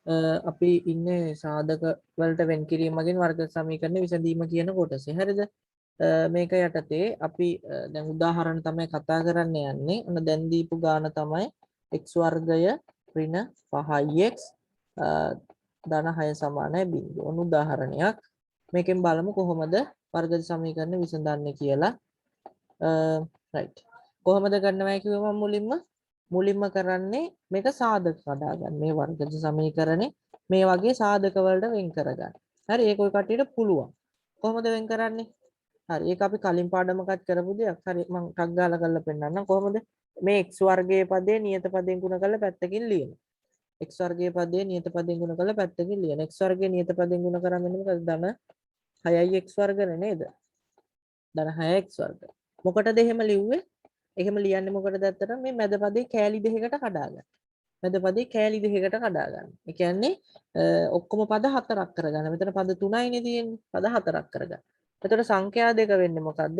අපි ඉන්නේ සාධක වලට වෙන් කිරීම මගින් වර්ග සමීකරණ විසඳීම කියන කොටසේ. හරිද? මේක යටතේ අපි දැන් උදාහරණ තමයි කතා කරන්න යන්නේ. ඔන්න දැන් දීපු ගාන තමයි x වර්ගය ඍණ 5x ධන 6 සමානයි 0. ඔන්න උදාහරණයක්. මේකෙන් බලමු කොහොමද වර්ග සමීකරණ විසඳන්නේ කියලා. right. කොහොමද කරන්නවයි කිව්වම මුලින්ම කරන්නේ මේක සාධක කඩා ගන්න. මේ වර්ගජ සමීකරණේ මේ වගේ සාධක වලට වෙන් කරගන්න. හරි ඒක ඔය කට්ටියට පුළුවන්. කොහොමද වෙන් කරන්නේ? හරි ඒක අපි කලින් පාඩමකත් කරපු දෙයක්. හරි මම ටක් ගාලා කරලා පෙන්නන්නම් කොහොමද මේ x වර්ගයේ පදේ නියත පදයෙන් ගුණ කරලා පැත්තකින් ලියන. x වර්ගයේ පදේ නියත පදයෙන් ගුණ කරලා පැත්තකින් ලියන. x වර්ගයේ නියත පදයෙන් ගුණ කරාම එන්නේ මොකද? ධන 6x වර්ගනේ නේද? ධන 6x වර්ග. මොකටද එහෙම ලිව්වේ? එහෙම ලියන්නේ මොකටද ඇත්තට මේ මැද පදේ කෑලි දෙකකට කඩා ගන්න. මැද පදේ කෑලි දෙකකට කඩා ගන්න. ඒ කියන්නේ ඔක්කොම පද හතරක් කරගන්න. මෙතන පද 3යිනේ තියෙන්නේ. පද හතරක් කරගන්න. එතකොට සංඛ්‍යා දෙක වෙන්නේ මොකද්ද?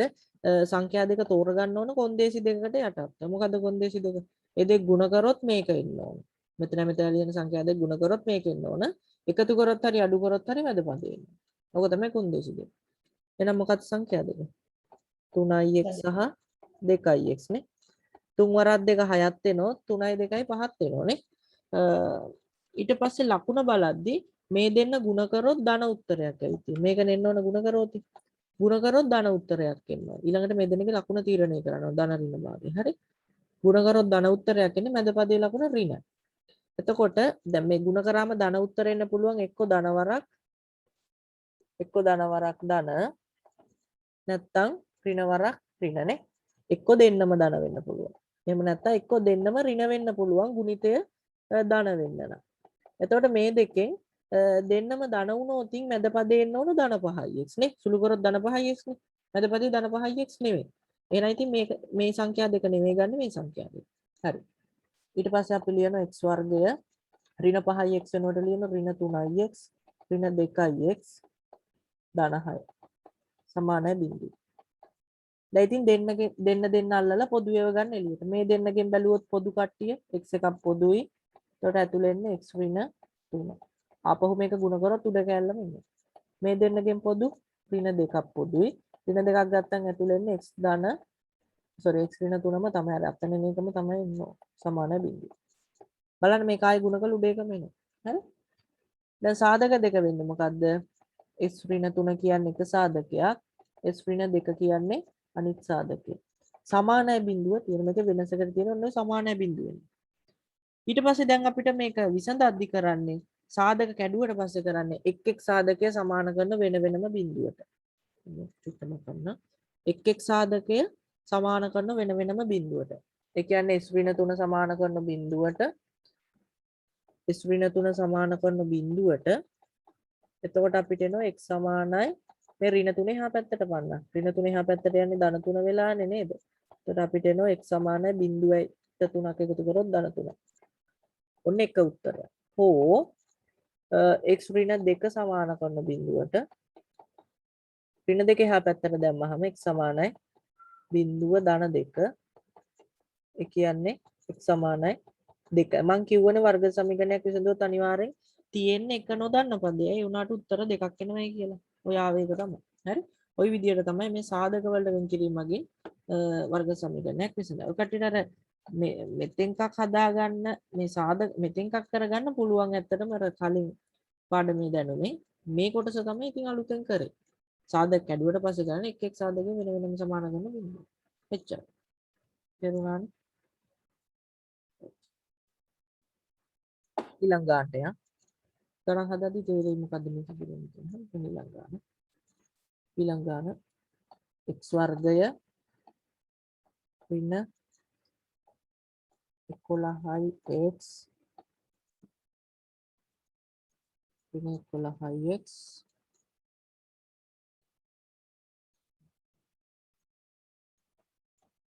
සංඛ්‍යා දෙක තෝරගන්න ඕන කොන්දේසි දෙකකට යටත්. මොකද්ද කොන්දේසි දෙක? ඒ දෙක ගුණ කරොත් මේක එන්න ඕන. මෙතන ලියන සංඛ්‍යා දෙක ගුණ කරොත් මේක එන්න ඕන. එකතු කරොත් හරි අඩු කරොත් හරි මැද පදේ එන්න. ඔක තමයි කොන්දේසි දෙක. එහෙනම් මොකක්ද සංඛ්‍යා දෙක? 3ix සහ 2ix නේ. 3 වරක් 2 6ක් වෙනවා. 3යි 2යි 5ක් වෙනෝනේ. ඊට පස්සේ ලකුණ බලද්දි මේ දෙන්න ಗುಣ කරොත් ධන උත්තරයක් ඇවිත්. මේක නෙන්න ඕන ಗುಣ කරොත්. ಗುಣ කරොත් ධන උත්තරයක් එනවා. ඊළඟට මේ දෙන්නගේ ලකුණ තීරණය කරනවා ධන ඍණ භාගය. හරි. ಗುಣ කරොත් ධන උත්තරයක් එන්නේ මැද පදයේ ලකුණ ඍණ. එතකොට දැන් මේ ಗುಣ කරාම ධන උත්තර එන්න පුළුවන් එක්ක ධන වරක් ධන නැත්තම් ඍණ වරක් ඍණනේ. එක්ක දෙන්නම ධන වෙන්න පුළුවන්. එහෙම නැත්තම් එක්ක දෙන්නම ඍණ වෙන්න පුළුවන් ගුණිතය ධන වෙන්න නම්. එතකොට මේ දෙකෙන් දෙන්නම ධන වුණොත් මැද පදේ එන්න ඕන ධන 5x නේ. සුළු කරොත් ධන 5x නේ. මැද පදේ ධන 5x නෙවෙයි. එහෙනම් ඉතින් මේ සංඛ්‍යා දෙක නෙවෙයි ගන්න මේ සංඛ්‍යා දෙක. හරි. ඊට පස්සේ අපි ලියනවා x වර්ගය ඍණ 5x වෙනකොට ලියනවා ඍණ 3x ඍණ 2x ධන 6 සමානයි 0. දැන් ඉතින් දෙන්න අල්ලලා පොදු ඒවා ගන්න එළියට. මේ දෙන්නගෙන් බැලුවොත් පොදු කට්ටිය x එකක් පොදුයි. ඒකට ඇතුළේ එන්නේ x ඍණ 3. ආපහු මේක ගුණ කරොත් උඩ කැල්ලම එන්නේ. මේ දෙන්නගෙන් පොදු ඍණ 2ක් පොදුයි. ඍණ 2ක් ගත්තන් ඇතුළේ එන්නේ x ධන x ඍණ 3ම තමයි. අර අතන මේකම තමයි එන්නේ. සමාන බිඳුව. බලන්න මේක ආයි ගුණ කළ උඩ එකම එනවා. හරි? දැන් සාධක දෙක වෙන්නේ මොකද්ද? x ඍණ 3 කියන්නේ එක සාධකයක්. x ඍණ 2 කියන්නේ අනිත් සාධකය. සමානයි බිඳුව තියෙන මේක වෙනසකට තියෙන ඔන්න සමානයි බිඳුව වෙන්නේ. ඊට පස්සේ දැන් අපිට මේක විසඳද්දි කරන්නේ සාධක කැඩුවට පස්සේ කරන්නේ එක් සාධකය සමාන කරන වෙනම බිඳුවට. චුට්ටම කරන්න. එක් සාධකය සමාන කරන වෙනම බිඳුවට. ඒ කියන්නේ s ඍණ 3 සමාන කරන බිඳුවට s ඍණ 3 සමාන කරන බිඳුවට එතකොට අපිට එනවා x සමානයි මේ ඍණ 3 එහා පැත්තට පන්න. ඍණ 3 එහා පැත්තට යන්නේ ධන 3 වෙලානේ නේද? එතකොට අපිට එනවා x සමානයි 0.3ක් එකතු කරොත් ධන 3. ඔන්න එක උත්තරය. හෝ x ඍණ 2 සමාන කරන බිඳුවට ඍණ 2 එහා පැත්තට දැම්මහම x සමානයි 0 ධන 2. ඒ කියන්නේ x සමානයි 2. මං කියවනේ වර්ග සමීකරණයක් විසඳුවොත් අනිවාර්යෙන් තියෙන්නේ එක නොදන්න පදේ. ඒ උනාට උත්තර දෙකක් එනවයි කියලා. ඔය ආවේග තමයි. හරි? ওই විදිහට තමයි මේ සාධක වලට වෙන් කිරීම මගින් වර්ග සමීකරණයක් විසඳනවා. ඔය කට්ටියට අර මෙතෙන් එකක් හදාගන්න මේ සාධක මෙතෙන් එකක් කරගන්න පුළුවන් ඇත්තටම අර කලින් පාඩමේ දැනුනේ. මේ කොටස තමයි ඉතින් අලුතෙන් කරේ. සාධක කැඩුවට පස්සේ ගන්න එක් සාධකෙ වෙනම සමාන කරන බිඳුව. එච්චර. තේරුණානේ? ඊළඟ ගානට යන්න. තරම් හදද්දි තේරෙයි මොකද්ද මේ කිව්වෙන්නේ කියලා. හරි ඊළඟ ගාන x වර්ගය ඍණ 11x ඍණ 11x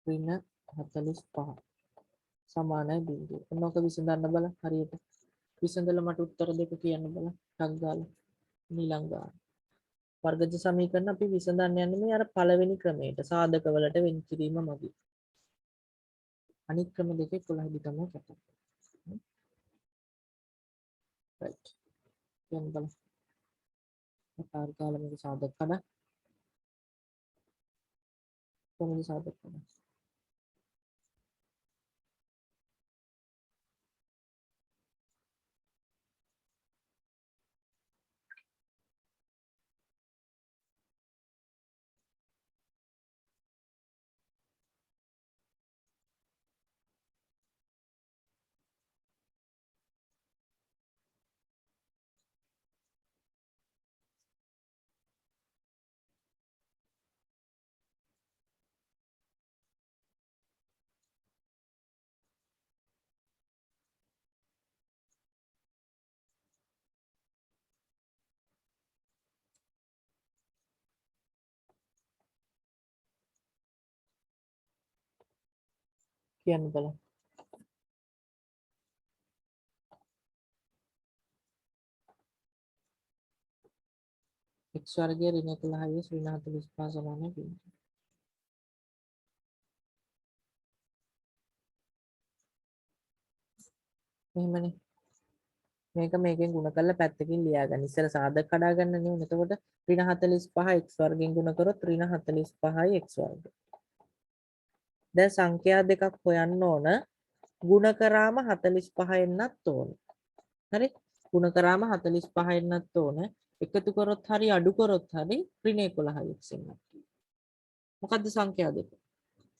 ඍණ 45 සමානයි 0. මොනක විසඳන්න බලන්න හරියට. විසඳලා මට උත්තර දෙක කියන්න බලන්න. ටක් ගාලා ඊළඟ ගාන. වර්ගජ සමීකරණ අපි විසඳන්න යන්නේ මේ අර පළවෙනි ක්‍රමයට සාධක වලට වෙන් කිරීම මගින්. අනිත් ක්‍රම දෙකේ 11 දි තමයි කතා. right කියන්න බලන්න කාර්කාල මේක සාධක කඩ කොහොමද සාධක කඩ කියන්න බලන්න x වර්ගය ඍණ 11 ऋण 45 සමානයි බිඳුව. එහෙමනේ මේක මේකෙන් ගුණ කරලා පැත්තකින් ලියා ගන්න. ඉස්සර සාධක කඩා ගන්න නේ. එතකොට ඍණ 45 x වර්ගයෙන් ගුණ කරොත් ඍණ 45යි x වර්ගය. දැන් සංඛ්‍යා දෙකක් හොයන්න ඕන. ගුණ කරාම 45 එන්නත් ඕන. හරි? ගුණ කරාම 45 එන්නත් ඕන. එකතු කරොත් හරි අඩු කරොත් හරි ඍණ 11යි x එන්නත්. මොකද්ද සංඛ්‍යා දෙක?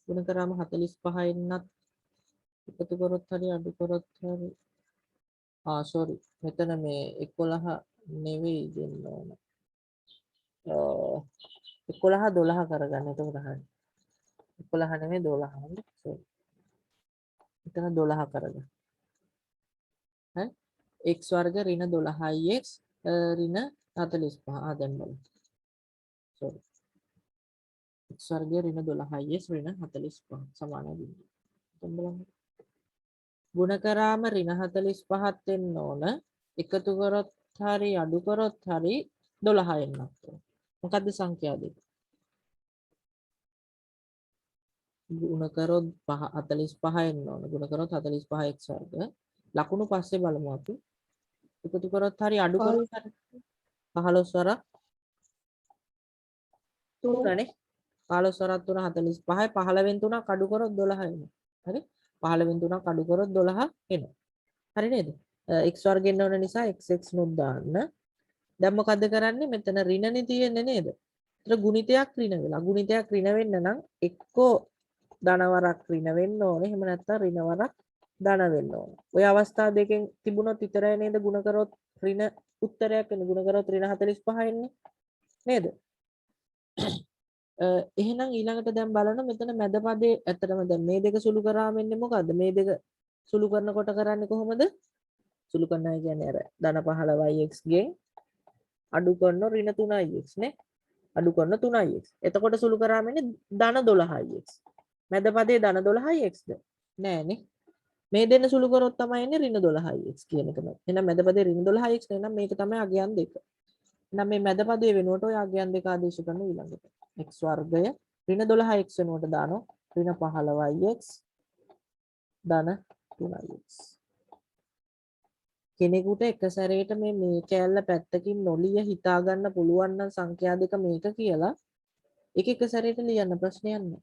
ගුණ කරාම 45 එන්නත් එකතු කරොත් හරි අඩු කරොත් හරි sorry මෙතන මේ 11 නෙවෙයි දෙන්න ඕන 11 12 කරගන්න එතකොට හරි 11 නෙවෙයි 12 හරි sorry මෙතන 12 කරගන්න හරි x වර්ග ඍණ 12x ඍණ 45 දැන් බලන්න sorry x වර්ග ඍණ 12x ඍණ 45 සමාන බිඳුව දැන් බලන්න ගුණ කරාම ඍණ 45ත් එන්න ඕන එකතු කරොත් හරි අඩු කරොත් හරි 12 එන්නත් ඕන මොකද්ද සංඛ්‍යා දෙක ගුණ කරොත් 45 එන්න ඕන ගුණ කරොත් 45x වර්ග ලකුණු පස්සේ බලමු අපි එකතු කරොත් හරි අඩු කරොත් හරි 15 වරක් 3නේ 15 වරක් 3 45යි 15 වෙන් 3ක් අඩු කරොත් 12 එනවා හරි 15 වෙන් 3ක් අඩු කරොත් 12 එනවා හරි නේද x වර්ගෙන්න ඕන නිසා xx නුත් දාන්න දැන් මොකද්ද කරන්නේ මෙතන ඍණනේ තියෙන්නේ නේද ඒතර ගුණිතයක් ඍණ වෙලා ගුණිතයක් ඍණ වෙන්න නම් එක්කෝ ධන වරක් ඍණ වෙන්න ඕනේ එහෙම නැත්නම් ඍණ වරක් ධන වෙන්න ඕනේ ඔය අවස්ථා දෙකෙන් තිබුණොත් විතරයි නේද ගුණ කරොත් ඍණ උත්තරයක් එන්නේ ගුණ කරොත් ඍණ 45 එන්නේ නේද එහෙනම් ඊළඟට දැන් බලන්න මෙතන මැද පදේ ඇත්තටම දැන් මේ දෙක සුළු කරාම එන්නේ මොකද්ද මේ දෙක සුළු කරනකොට කරන්නේ කොහොමද සුළු කරනවා කියන්නේ අර ධන 15x ගෙන් අඩු කරන ඍණ 3x නේ අඩු කරන 3x එතකොට සුළු කරාම එන්නේ ධන 12x මැද පදේ ධන 12x ද නෑනේ මේ දෙන්න සුළු කරොත් තමයි එන්නේ ඍණ 12x කියන එක මත එහෙනම් මැද පදේ ඍණ 12x නේ නම් මේක තමයි අගයන් දෙක එහෙනම් මේ මැද පදේ වෙනුවට ඔය අගයන් දෙක ආදේශ කරන ඊළඟට x වර්ගය ඍණ 12x වෙනුවට දානවා ඍණ 15x ධන 3x කෙනෙකුට එක සැරේට මේ කෑල්ල පැත්තකින් නොලිය හිතා ගන්න පුළුවන් නම් සංඛ්‍යා දෙක මේක කියලා එක එක සැරේට ලියන්න ප්‍රශ්නයක් නෑ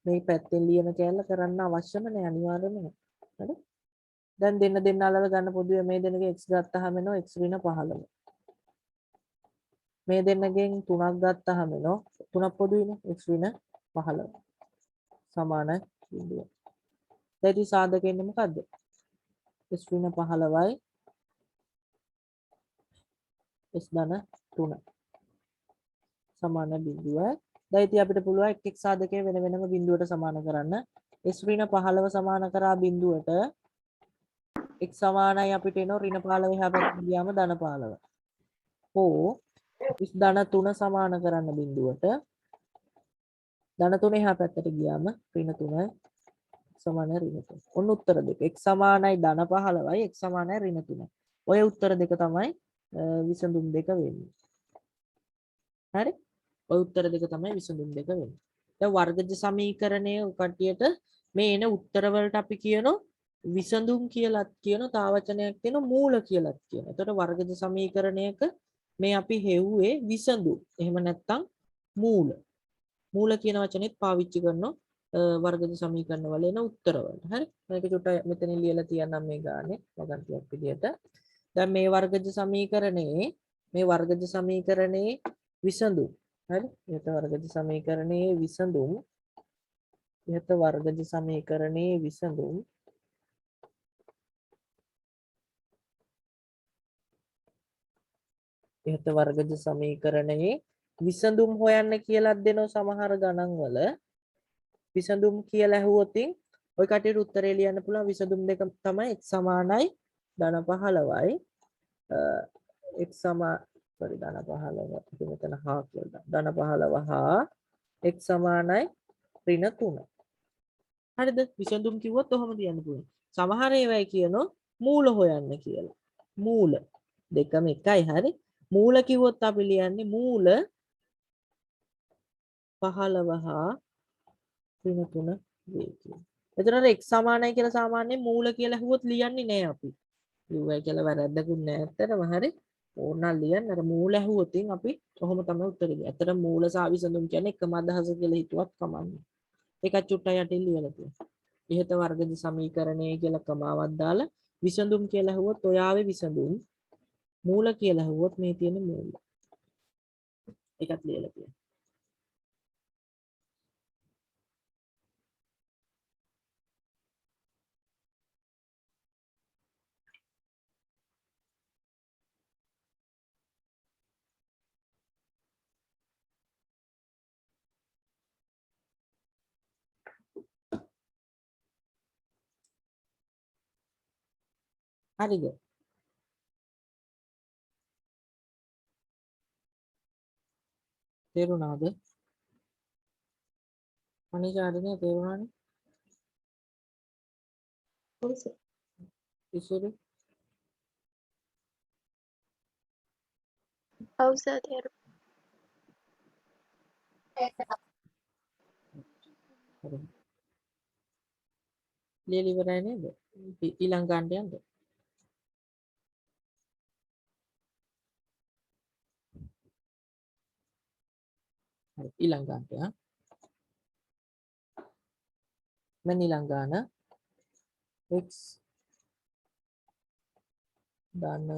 මේ පැත්තෙන් ලියන කෑල්ල කරන්න අවශ්‍යම නෑ අනිවාර්යයෙන්ම නෑ හරි දැන් දෙන්න අල්ලලා ගන්න පොදුවේ මේ දෙන්නගේ x ගත්තාම එනවා x ඍණ 15 මේ දෙන්නගෙන් 3ක් ගත්තාම එනවා 3ක් පොදුයිනේ x ඍණ 15 සමානයි බිඳුව දැන් ඉතින් සාධක එන්නේ මොකද්ද x ඍණ 15යි s ධන 3 සමාන බිඳුව. දැන් ඉතින් අපිට පුළුවන් එක් එක් සාධකය වෙන වෙනම බිඳුවට සමාන කරන්න. s ඍණ 15 සමාන කරා බිඳුවට x සමානයි අපිට එනවා ඍණ 15 එහා පැත්තට ගියාම ධන 15. හෝ s ධන 3 සමාන කරන්න බිඳුවට ධන 3 එහා පැත්තට ගියාම ඍණ 3 සමාන ඍණ 3. ඔන්න උත්තර දෙක. x සමානයි ධන 15යි x සමානයි ඍණ 3යි. ඔය උත්තර දෙක තමයි විසඳුම් දෙක වෙන්නේ. හරි? ඔය උත්තර දෙක තමයි විසඳුම් දෙක වෙන්නේ. දැන් වර්ගජ සමීකරණයේ කට්ටියට මේ එන උත්තර වලට අපි කියනවා විසඳුම් කියලාත් කියන තව වචනයක් තියෙනවා මූල කියලාත් කියන. එතකොට වර්ගජ සමීකරණයක මේ අපි හෙව්වේ විසඳුම්. එහෙම නැත්නම් මූල. මූල කියන වචනේත් පාවිච්චි කරනවා වර්ගජ සමීකරණ වල එන උත්තර වලට. හරි. මේක චුට්ටක් මෙතනින් ලියලා තියන්නම් මේ ගානේ වගන්තියක් විදියට. දැන් මේ වර්ගජ සමීකරණයේ විසඳුම්. හරි. ඉහත වර්ගජ සමීකරණයේ විසඳුම්. ඉහත වර්ගජ සමීකරණයේ විසඳුම් ඉහත වර්ගජ සමීකරණයේ විසඳුම් හොයන්න කියලා දෙනවා සමහර ගණන් වල. විසඳුම් කියලා ඇහුවොතින් ඔය කටියට උත්තරේ ලියන්න පුළුවන් විසඳුම් දෙක තමයි x සමානයි ධන 15යි x සමා sorry ධන 15 ඉතින් මෙතන හා කියලා ධන 15 හා x සමානයි ඍණ 3. හරිද? විසඳුම් කිව්වොත් ඔහොම තියන්න පුළුවන්. සමහර ඒවායි කියනවා මූල හොයන්න කියලා. මූල දෙකම එකයි හරි. මූල කිව්වොත් අපි ලියන්නේ මූල 15 හා ඍණ 3 වේ කියලා. එතනට x සමානයි කියලා සාමාන්‍යයෙන් මූල කියලා හුවොත් ලියන්නේ නෑ අපි. ලිව්වයි කියලා වැරද්දකුත් නෑ ඇත්තටම හරි. ඕනනම් ලියන්න අර මූල ඇහුවොතින් අපි කොහොම තමයි උත්තර දෙන්නේ. ඇත්තට මූල සහ විසඳුම් කියන්නේ එකම අදහස කියලා හිතුවත් කමන්නේ. ඒක චුට්ටක් යටින් ලියලා තියෙනවා. ඉහත වර්ගජ සමීකරණය කියලා කමාවක් දාලා විසඳුම් කියලා හුවොත් ඔයාවේ විසඳුම් මූල කියලා හුවොත් මේ තියෙන මූල. ඒකත් ලියලා තියෙනවා. හරිද? තේරුණාද? අනිජාඩනේ තේරුණානේ? ඉස්සර ඔව් සර් තේරුණා. හරි. ලියලා ඉවරයි නේද? ඊළඟ ගන්න යන්න. හරි ඊළඟ ගන්නට ආ. මම ඊළඟ ගන්න x ධන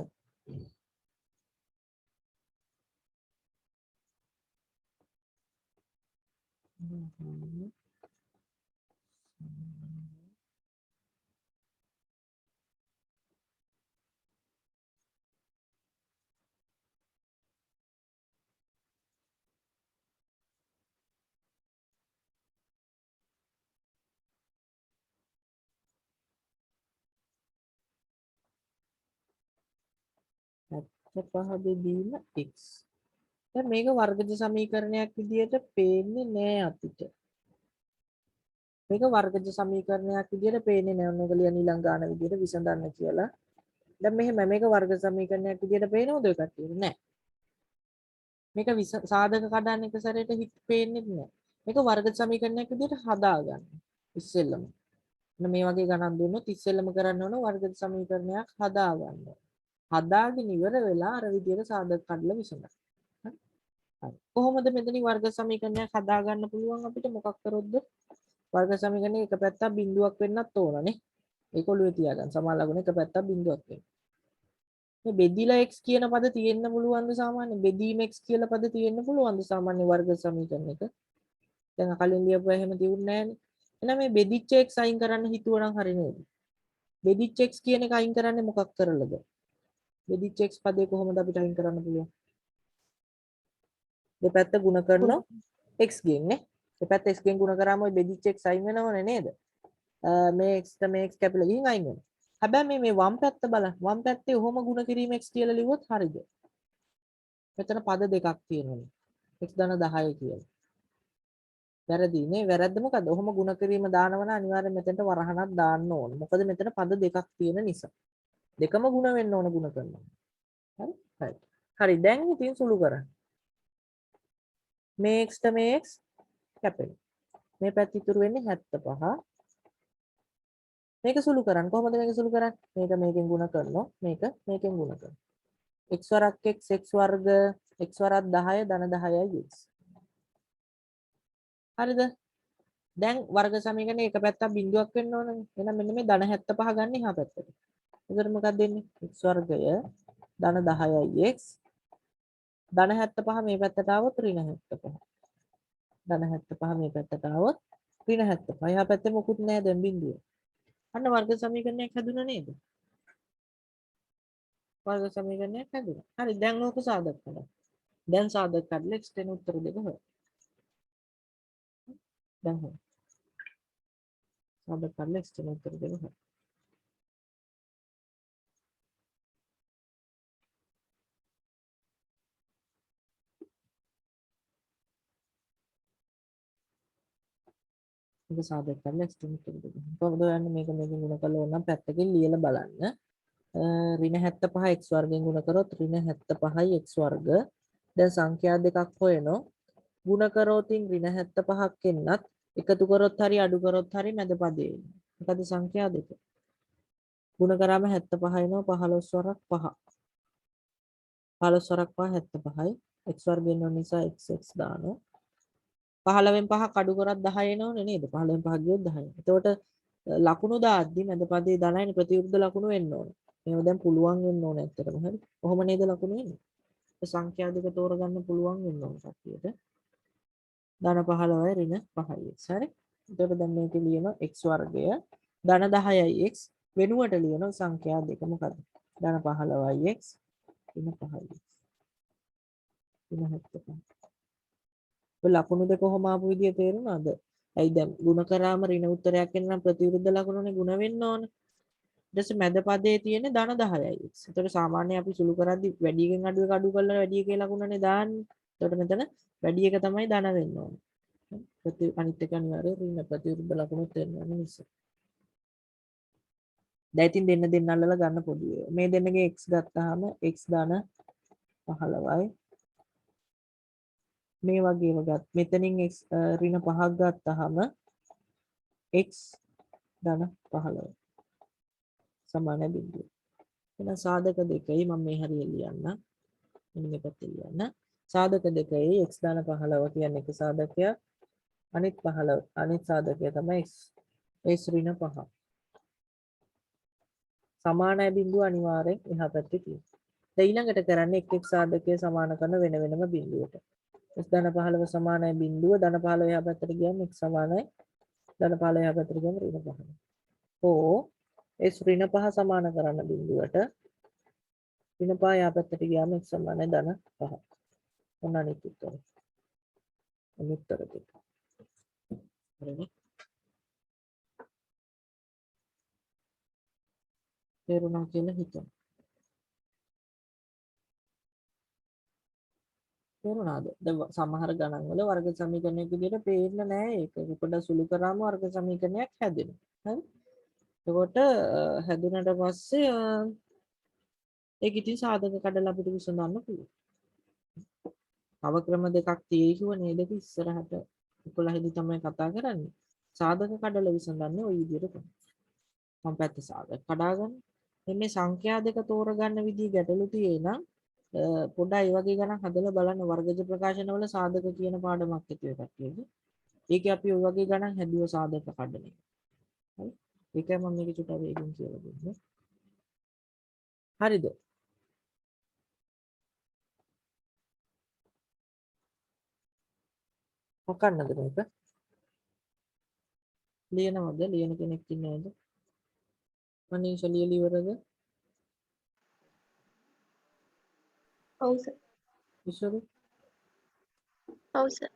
පහ බෙදීම x. දැන් මේක වර්ගජ සමීකරණයක් විදියට පේන්නේ නෑ අපිට. මේක වර්ගජ සමීකරණයක් විදියට පේන්නේ නෑ. ඔන්න ඔක ලියන ඊළඟ ගාන විදියට විසඳන්න කියලා. දැන් මෙහෙම මේක වර්ග සමීකරණයක් විදියට පේනවද ඔය කට්ටියට? නෑ. මේක සාධක කඩන්න එක සැරේට හිත පේන්නේ නෑ. මේක වර්ග සමීකරණයක් විදියට හදාගන්න. ඉස්සෙල්ලම. මේ වගේ ගණන් දුන්නොත් ඉස්සෙල්ලම කරන්න ඕන වර්ග සමීකරණයක් හදාගන්න. හදාගෙන ඉවර වෙලා අර විදියට සාධක කඩලා විසඳන්න. හරි. කොහොමද මෙතනින් වර්ග සමීකරණයක් හදාගන්න පුළුවන් අපිට මොකක් කරොත්ද? වර්ග සමීකරණේ එක පැත්තක් බිඳුවක් වෙන්නත් ඕනනේ. ඒක ඔළුවේ තියාගන්න. සමානලගුණ එක පැත්තක් බිඳුවක් වෙන්න. මේ බෙදිලා x කියන පද තියෙන්න පුළුවන්ද සාමාන්‍ය? බෙදීම x කියලා පද තියෙන්න පුළුවන්ද සාමාන්‍ය වර්ග සමීකරණයක? දැන් කලින් ලියපුවා එහෙම තියුන්නේ නැහැනේ. එහෙනම් මේ බෙදිච්ච x අයින් කරන්න හිතුවනම් හරි නේද? බෙදිච්ච x කියන එක අයින් කරන්නේ මොකක් කරලාද? බෙදිච්ච x පදේ කොහොමද අපිට අයින් කරන්න පුළුවන්? දෙපැත්ත ගුණ කරනවා x ගෙන් නේ. දෙපැත්ත x ගෙන් ගුණ කරාම ওই බෙදිච්ච x අයින් වෙනවනේ නේද? මේ x ට මේ x කැපිලා ගිහින් අයින් වෙනවා. හැබැයි මේ වම් පැත්ත බලන්න. වම් පැත්තේ ඔහොම ගුණ කිරීම x කියලා ලිව්වොත් හරිද? මෙතන පද දෙකක් තියෙනවා. x ධන 10 කියලා. වැරදි නේ. වැරද්ද මොකද්ද? ඔහොම ගුණ කිරීම දානවනම් අනිවාර්යෙන් මෙතනට වරහණක් දාන්න ඕන. මොකද මෙතන පද දෙකක් තියෙන නිසා. දෙකම ගුණ වෙන්න ඕන ගුණ කරනවා. හරි? හරි. හරි දැන් ඉතින් සුළු කරන්න. මේ x ට මේ x කැපෙනවා. මේ පැත්ත ඉතුරු වෙන්නේ 75. මේක සුළු කරන්න. කොහොමද මේක සුළු කරන්නේ? මේක මේකෙන් ගුණ කරනවා. මේකෙන් ගුණ කරනවා. x වරක් x වර්ග x වරක් 10 ධන 10යි x. හරිද? දැන් වර්ග සමීකරණේ එක පැත්තක් බිඳුවක් වෙන්න ඕනනේ. එහෙනම් මෙන්න මේ ධන 75 ගන්න එහා පැත්තට. එතකොට මොකක්ද දෙන්නේ? x වර්ගය ධන 10යි x ධන 75 මේ පැත්තට આવොත් ඍණ 75. ධන 75 මේ පැත්තට આવොත් ඍණ 75. එහා පැත්තේ මොකුත් නැහැ දැන් බිඳුව. අන්න වර්ග සමීකරණයක් හැදුණා නේද? වර්ග සමීකරණයක් හැදුණා. හරි දැන් ඕක සාධක කරගන්න. දැන් සාධක කරලා x දෙන උත්තර දෙක හොයන්න. දැන් හොයන්න. සාධක කරලා x දෙන උත්තර දෙක හොයන්න. මේක සාධක කරලා x දෙන උත්තර දෙක. කොහොමද යන්නේ මේක මේකෙන් ගුණ කරලා ඕනම් පැත්තකින් ලියලා බලන්න. ඍණ 75 x වර්ගයෙන් ගුණ කරොත් ඍණ 75යි x වර්ග. දැන් සංඛ්‍යා දෙකක් හොයනවා. ගුණ කරොතින් ඍණ 75ක් එන්නත් එකතු කරොත් හරි අඩු කරොත් හරි මැද පදේ එන්නේ. මොකද සංඛ්‍යා දෙක. ගුණ කරාම 75 එනවා 15 වරක් 5. 15 වරක් 5 75යි. x වර්ගයෙන් වෙන නිසා xx දානවා. 15න් 5ක් අඩු කරත් 10 එනවනේ නේද? 15න් 5 ගියොත් 10. එතකොට ලකුණු දාද්දි මැද පදේ ධනයිනේ ප්‍රතිවිරුද්ධ ලකුණු වෙන්න ඕනේ. මේව දැන් පුළුවන් වෙන්න ඕනේ ඇත්තටම හරි. කොහොම නේද ලකුණු වෙන්නේ? සංඛ්‍යා දෙක තෝරගන්න පුළුවන් වෙන්න ඕනේ කට්ටියට. ධන 15යි ඍණ 5යි x හරි. එතකොට දැන් මේකේ ලියනවා x වර්ගය ධන 10යි x වෙනුවට ලියනවා සංඛ්‍යා දෙක මොකද? ධන 15යි x ඍණ 5යි x. ඍණ 75. ඔය ලකුණු දෙක කොහොම ආපු විදිය තේරුණාද? ඇයි දැන් ಗುಣ කරාම ඍණ උත්තරයක් එන්න නම් ප්‍රතිවිරුද්ධ ලකුණුනේ ಗುಣ වෙන්න ඕනේ. ඊට පස්සේ මැද පදයේ තියෙන ධන 10යි x. ඒතකොට සාමාන්‍ය අපි සුළු කරද්දි වැඩි එකෙන් අඩු එක අඩු කරලා වැඩි එකේ ලකුණනේ දාන්නේ. එතකොට මෙතන වැඩි එක තමයි ධන වෙන්න ඕනේ. අනිත් එක අනිවාර්යයෙන් ඍණ ප්‍රතිවිරුද්ධ ලකුණුත් වෙන්න ඕනේ නිසා. දැන් ඉතින් දෙන්න අල්ලලා ගන්න පොඩි ඒවා. මේ දෙන්නගේ x ගත්තාම x ධන 15යි මේ වගේම ගත් මෙතනින් x ඍණ 5ක් ගත්තාම x ධන 15 සමාන බිඳුව. එහෙනම් සාධක දෙකයි මම මේ හරිය ලියන්න. මෙන්න මේ පැත්තේ ලියන්න. සාධක දෙකයි x ධන 15 කියන්නේ එක සාධකයක්. අනිත් සාධකය තමයි x ඍණ 5. සමානයි බිඳුව අනිවාර්යෙන් එහා පැත්තේ තියෙනවා. දැන් ඊළඟට කරන්නේ එක් සාධකය සමාන කරන වෙන වෙනම බිඳුවට. x ධන 15 සමානයි බිඳුව ධන 15 එහා පැත්තට ගියාම x සමානයි ධන 15 එහා පැත්තට ගියාම ඍණ 15. ඕ x ඍණ 5 සමාන කරන්න බිඳුවට ඍණ 5 එහා පැත්තට ගියාම x සමානයි ධන 5. ඔන්න අනිත් උත්තරය. අනිත් උත්තර දෙක. හරිනේ. තේරුණා කියලා හිතන්න. තේරුණාද? දැන් සමහර ගණන් වල වර්ග සමීකරණයක් විදිහට පේන්නේ නැහැ ඒක. පොඩ්ඩක් සුළු කරාම වර්ග සමීකරණයක් හැදෙනවා. හරි? එතකොට හැදුනට පස්සේ ඒක ඉතින් සාධක කඩලා අපිට විසඳන්න පුළුවන්. තව ක්‍රම දෙකක් තියෙයිව නේද ඉස්සරහට 11 දී තමයි කතා කරන්නේ. සාධක කඩලා විසඳන්නේ ওই විදිහට තමයි. මම පැත්ත සාධක කඩාගන්න. මේ සංඛ්‍යා දෙක තෝරගන්න විදිහ ගැටලු තියෙයි නම් පොඩ්ඩක් ඒ වගේ ගණන් හදලා බලන්න වර්ගජ ප්‍රකාශනවල සාධක කියන පාඩමක් ඇතුලේ කට්ටියගේ. ඒකේ අපි ওই වගේ ගණන් හැදුව සාධක කඩන එක. හරි? ඒකයි මම මේක චුට්ටක් වේගෙන් කියලා දෙන්නේ. හරිද? මොකන්නද මේක? ලියනවද? ලියන කෙනෙක් ඉන්නවද? මනීෂ ලියලි ඉවරද? ඔව් සර්. ඉස්සරු ඔව් සර්.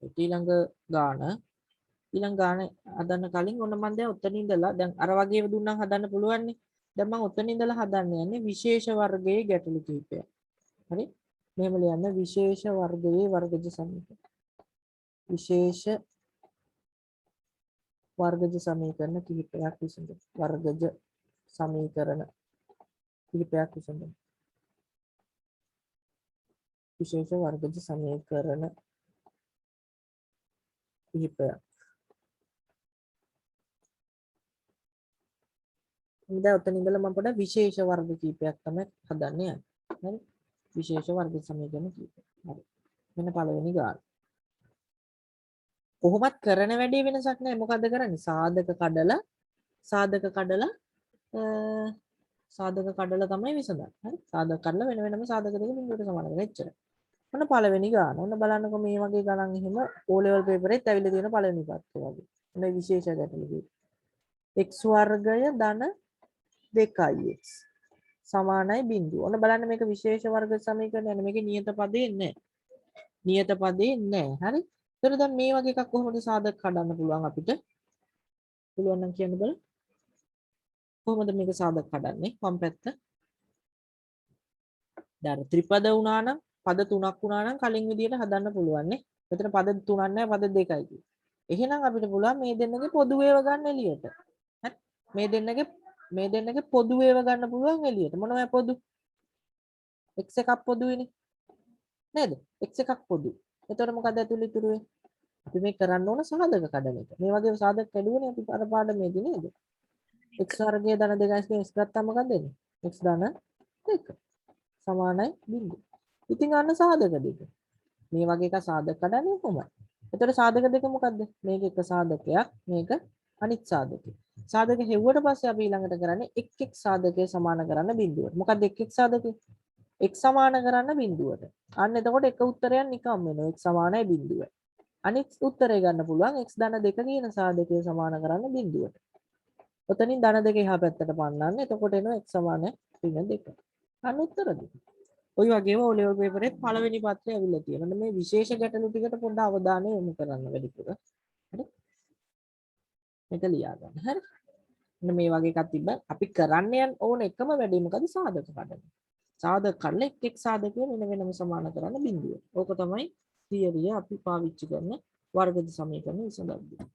ඊළඟ ගාන හදන්න කලින් ඔන්න මම දැන් ඔතන ඉඳලා දැන් අර වගේම දුන්නම් හදන්න පුළුවන් නේ. දැන් මම ඔතන ඉඳලා හදන්න යන්නේ විශේෂ වර්ගයේ ගැටලු කිහිපයක්. හරි? මෙහෙම ලියන්න විශේෂ වර්ගයේ වර්ගජ සමීකරණ. විශේෂ වර්ගජ සමීකරණ කිහිපයක් විසඳන්න. වර්ගජ සමීකරණ කිහිපයක් විසඳන්න. විශේෂ වර්ගජ සමීකරණ කිහිපයක්. දැන් ඔතන ඉඳලා මම පොඩ්ඩක් විශේෂ වර්ග කීපයක් තමයි හදන්නේ. හරි. විශේෂ වර්ග සමීකරණ කීපයක්. හරි. මෙන්න පළවෙනි ගාන. කොහොමත් කරන වැඩේ වෙනසක් නැහැ. මොකද්ද කරන්නේ? සාධක කඩලා සාධක කඩලා තමයි විසඳන්නේ. හරි. සාධක කඩලා වෙන වෙනම සාධක දෙක බිඳුවට සමාන කරලා එච්චර. ඔන්න පළවෙනි ගාන. ඔන්න බලන්නකො මේ වගේ ගණන් එහෙම O level paper එකෙත් ඇවිල්ලා තියෙන පළවෙනි පැත්ත වගේ. ඔන්න විශේෂ ගැටලු. x වර්ගය ධන 2x සමානයි බිඳුව. ඔන්න බලන්න මේක විශේෂ වර්ග සමීකරණය. මේකේ නියත පදේ නැහැ. නියත පදේ නැහැ. හරි. ඒතර දැන් මේ වගේ එකක් කොහොමද සාධක කඩන්න පුළුවන් අපිට? පුළුවන් නම් කියන්න බලන්න. කොහොමද මේක සාධක කඩන්නේ? වම් පැත්ත. දැන් ත්‍රිපද වුණා නම් පද තුනක් වුණා නම් කලින් විදියට හදන්න පුළුවන් නේ. මෙතන පද තුනක් නැහැ පද දෙකයි තියෙන්නේ. එහෙනම් අපිට පුළුවන් මේ දෙන්නගේ පොදු වේව ගන්න එළියට. හරි. මේ දෙන්නගේ පොදු වේව ගන්න පුළුවන් එළියට. මොනවද පොදු? x එකක් පොදුයිනේ. නේද? x එකක් පොදුයි. එතකොට මොකද ඇතුළේ ඉතුරු වෙන්නේ? අපි මේ කරන්න ඕන සාධක කඩන එක. මේ වගේ සාධක කැඩුවනේ අපි අර පාඩමේදී නේද? x වර්ගයේ ධන 2x x ගත්තාම මොකද වෙන්නේ? x ධන 2 සමානයි බිඳුව. ඉතින් අන්න සාධක දෙක. මේ වගේ එක සාධක කඩන්නේ කොහොමද? එතකොට සාධක දෙක මොකද්ද? මේක එක සාධකයක්, මේක අනිත් සාධකයක්. සාධක හෙව්වට පස්සේ අපි ඊළඟට කරන්නේ එක් සාධකය සමාන කරන්න බිඳුවට. මොකද්ද එක් සාධකය? x සමාන කරන්න බිඳුවට. අන්න එතකොට එක උත්තරයක් නිකම් වෙනවා. x සමානයි බිඳුවයි. අනිත් උත්තරය ගන්න පුළුවන් x ධන 2 කියන සාධකය සමාන කරන්න බිඳුවට. ඔතනින් ධන 2 එහා පැත්තට පන්නන්න. එතකොට එනවා x සමාන ඍණ 2. අන්න උත්තර දෙක. ඔය වගේම O level paper එකේ පළවෙනි පත්‍රය ඇවිල්ලා තියෙනවා. මේ විශේෂ ගැටලු ටිකට පොඩ්ඩක් අවධානය යොමු කරන්න වැඩිපුර. හරි? මේක ලියා ගන්න. හරි? මෙන්න මේ වගේ එකක් තිබ්බ අපි කරන්න යන ඕන එකම වැඩේ මොකද? සාධක කඩන. සාධක කඩලා එක් සාධකය වෙන වෙනම සමාන කරන්න බිඳුව. ඕක තමයි තියරිය අපි පාවිච්චි කරන වර්ගද සමීකරණ විසඳන්නේ.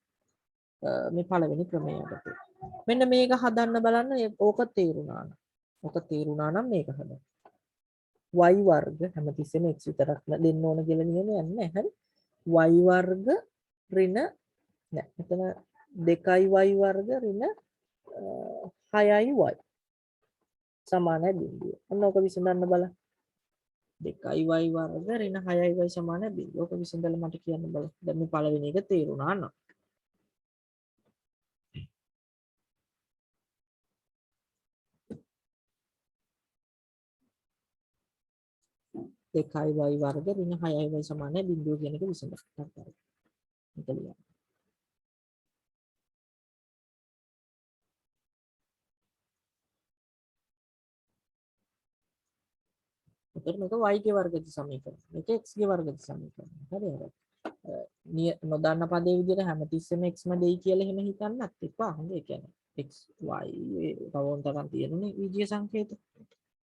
මේ පළවෙනි ක්‍රමය යටතේ. මෙන්න මේක හදන්න බලන්න ඕක තේරුණා නම්. ඕක තේරුණා නම් මේක හදන්න. y වර්ග හැමතිස්සෙම x විතරක් දෙන්න ඕන කියලා නියමයක් නැහැ. හරි? y වර්ග ඍණ නෑ. එතන 2y වර්ග ඍණ 6y සමානයි බිඳුව. ඔන්න ඕක විසඳන්න බලන්න. 2y වර්ග ඍණ 6y සමානයි බිඳුව. ඕක විසඳලා මට කියන්න බලන්න. දැන් මේ පළවෙනි එක තේරුණා නම්. දෙකයි y වර්ග ඍණ 6y සමානයි බිඳුව කියන එක විසඳන්න. හරි. මේක ලියන්න. එතකොට මේක y ගේ වර්ගද සමීකරණ. මේක x ගේ වර්ගද සමීකරණ. හරි හරි. නොදන්න පදේ විදිහට හැමතිස්සෙම x ම දෙයි කියලා එහෙම හිතන්නත් එපා. හොඳ ඒ කියන්නේ x y තවොන් තරම් තියෙනුනේ විජය සංකේත.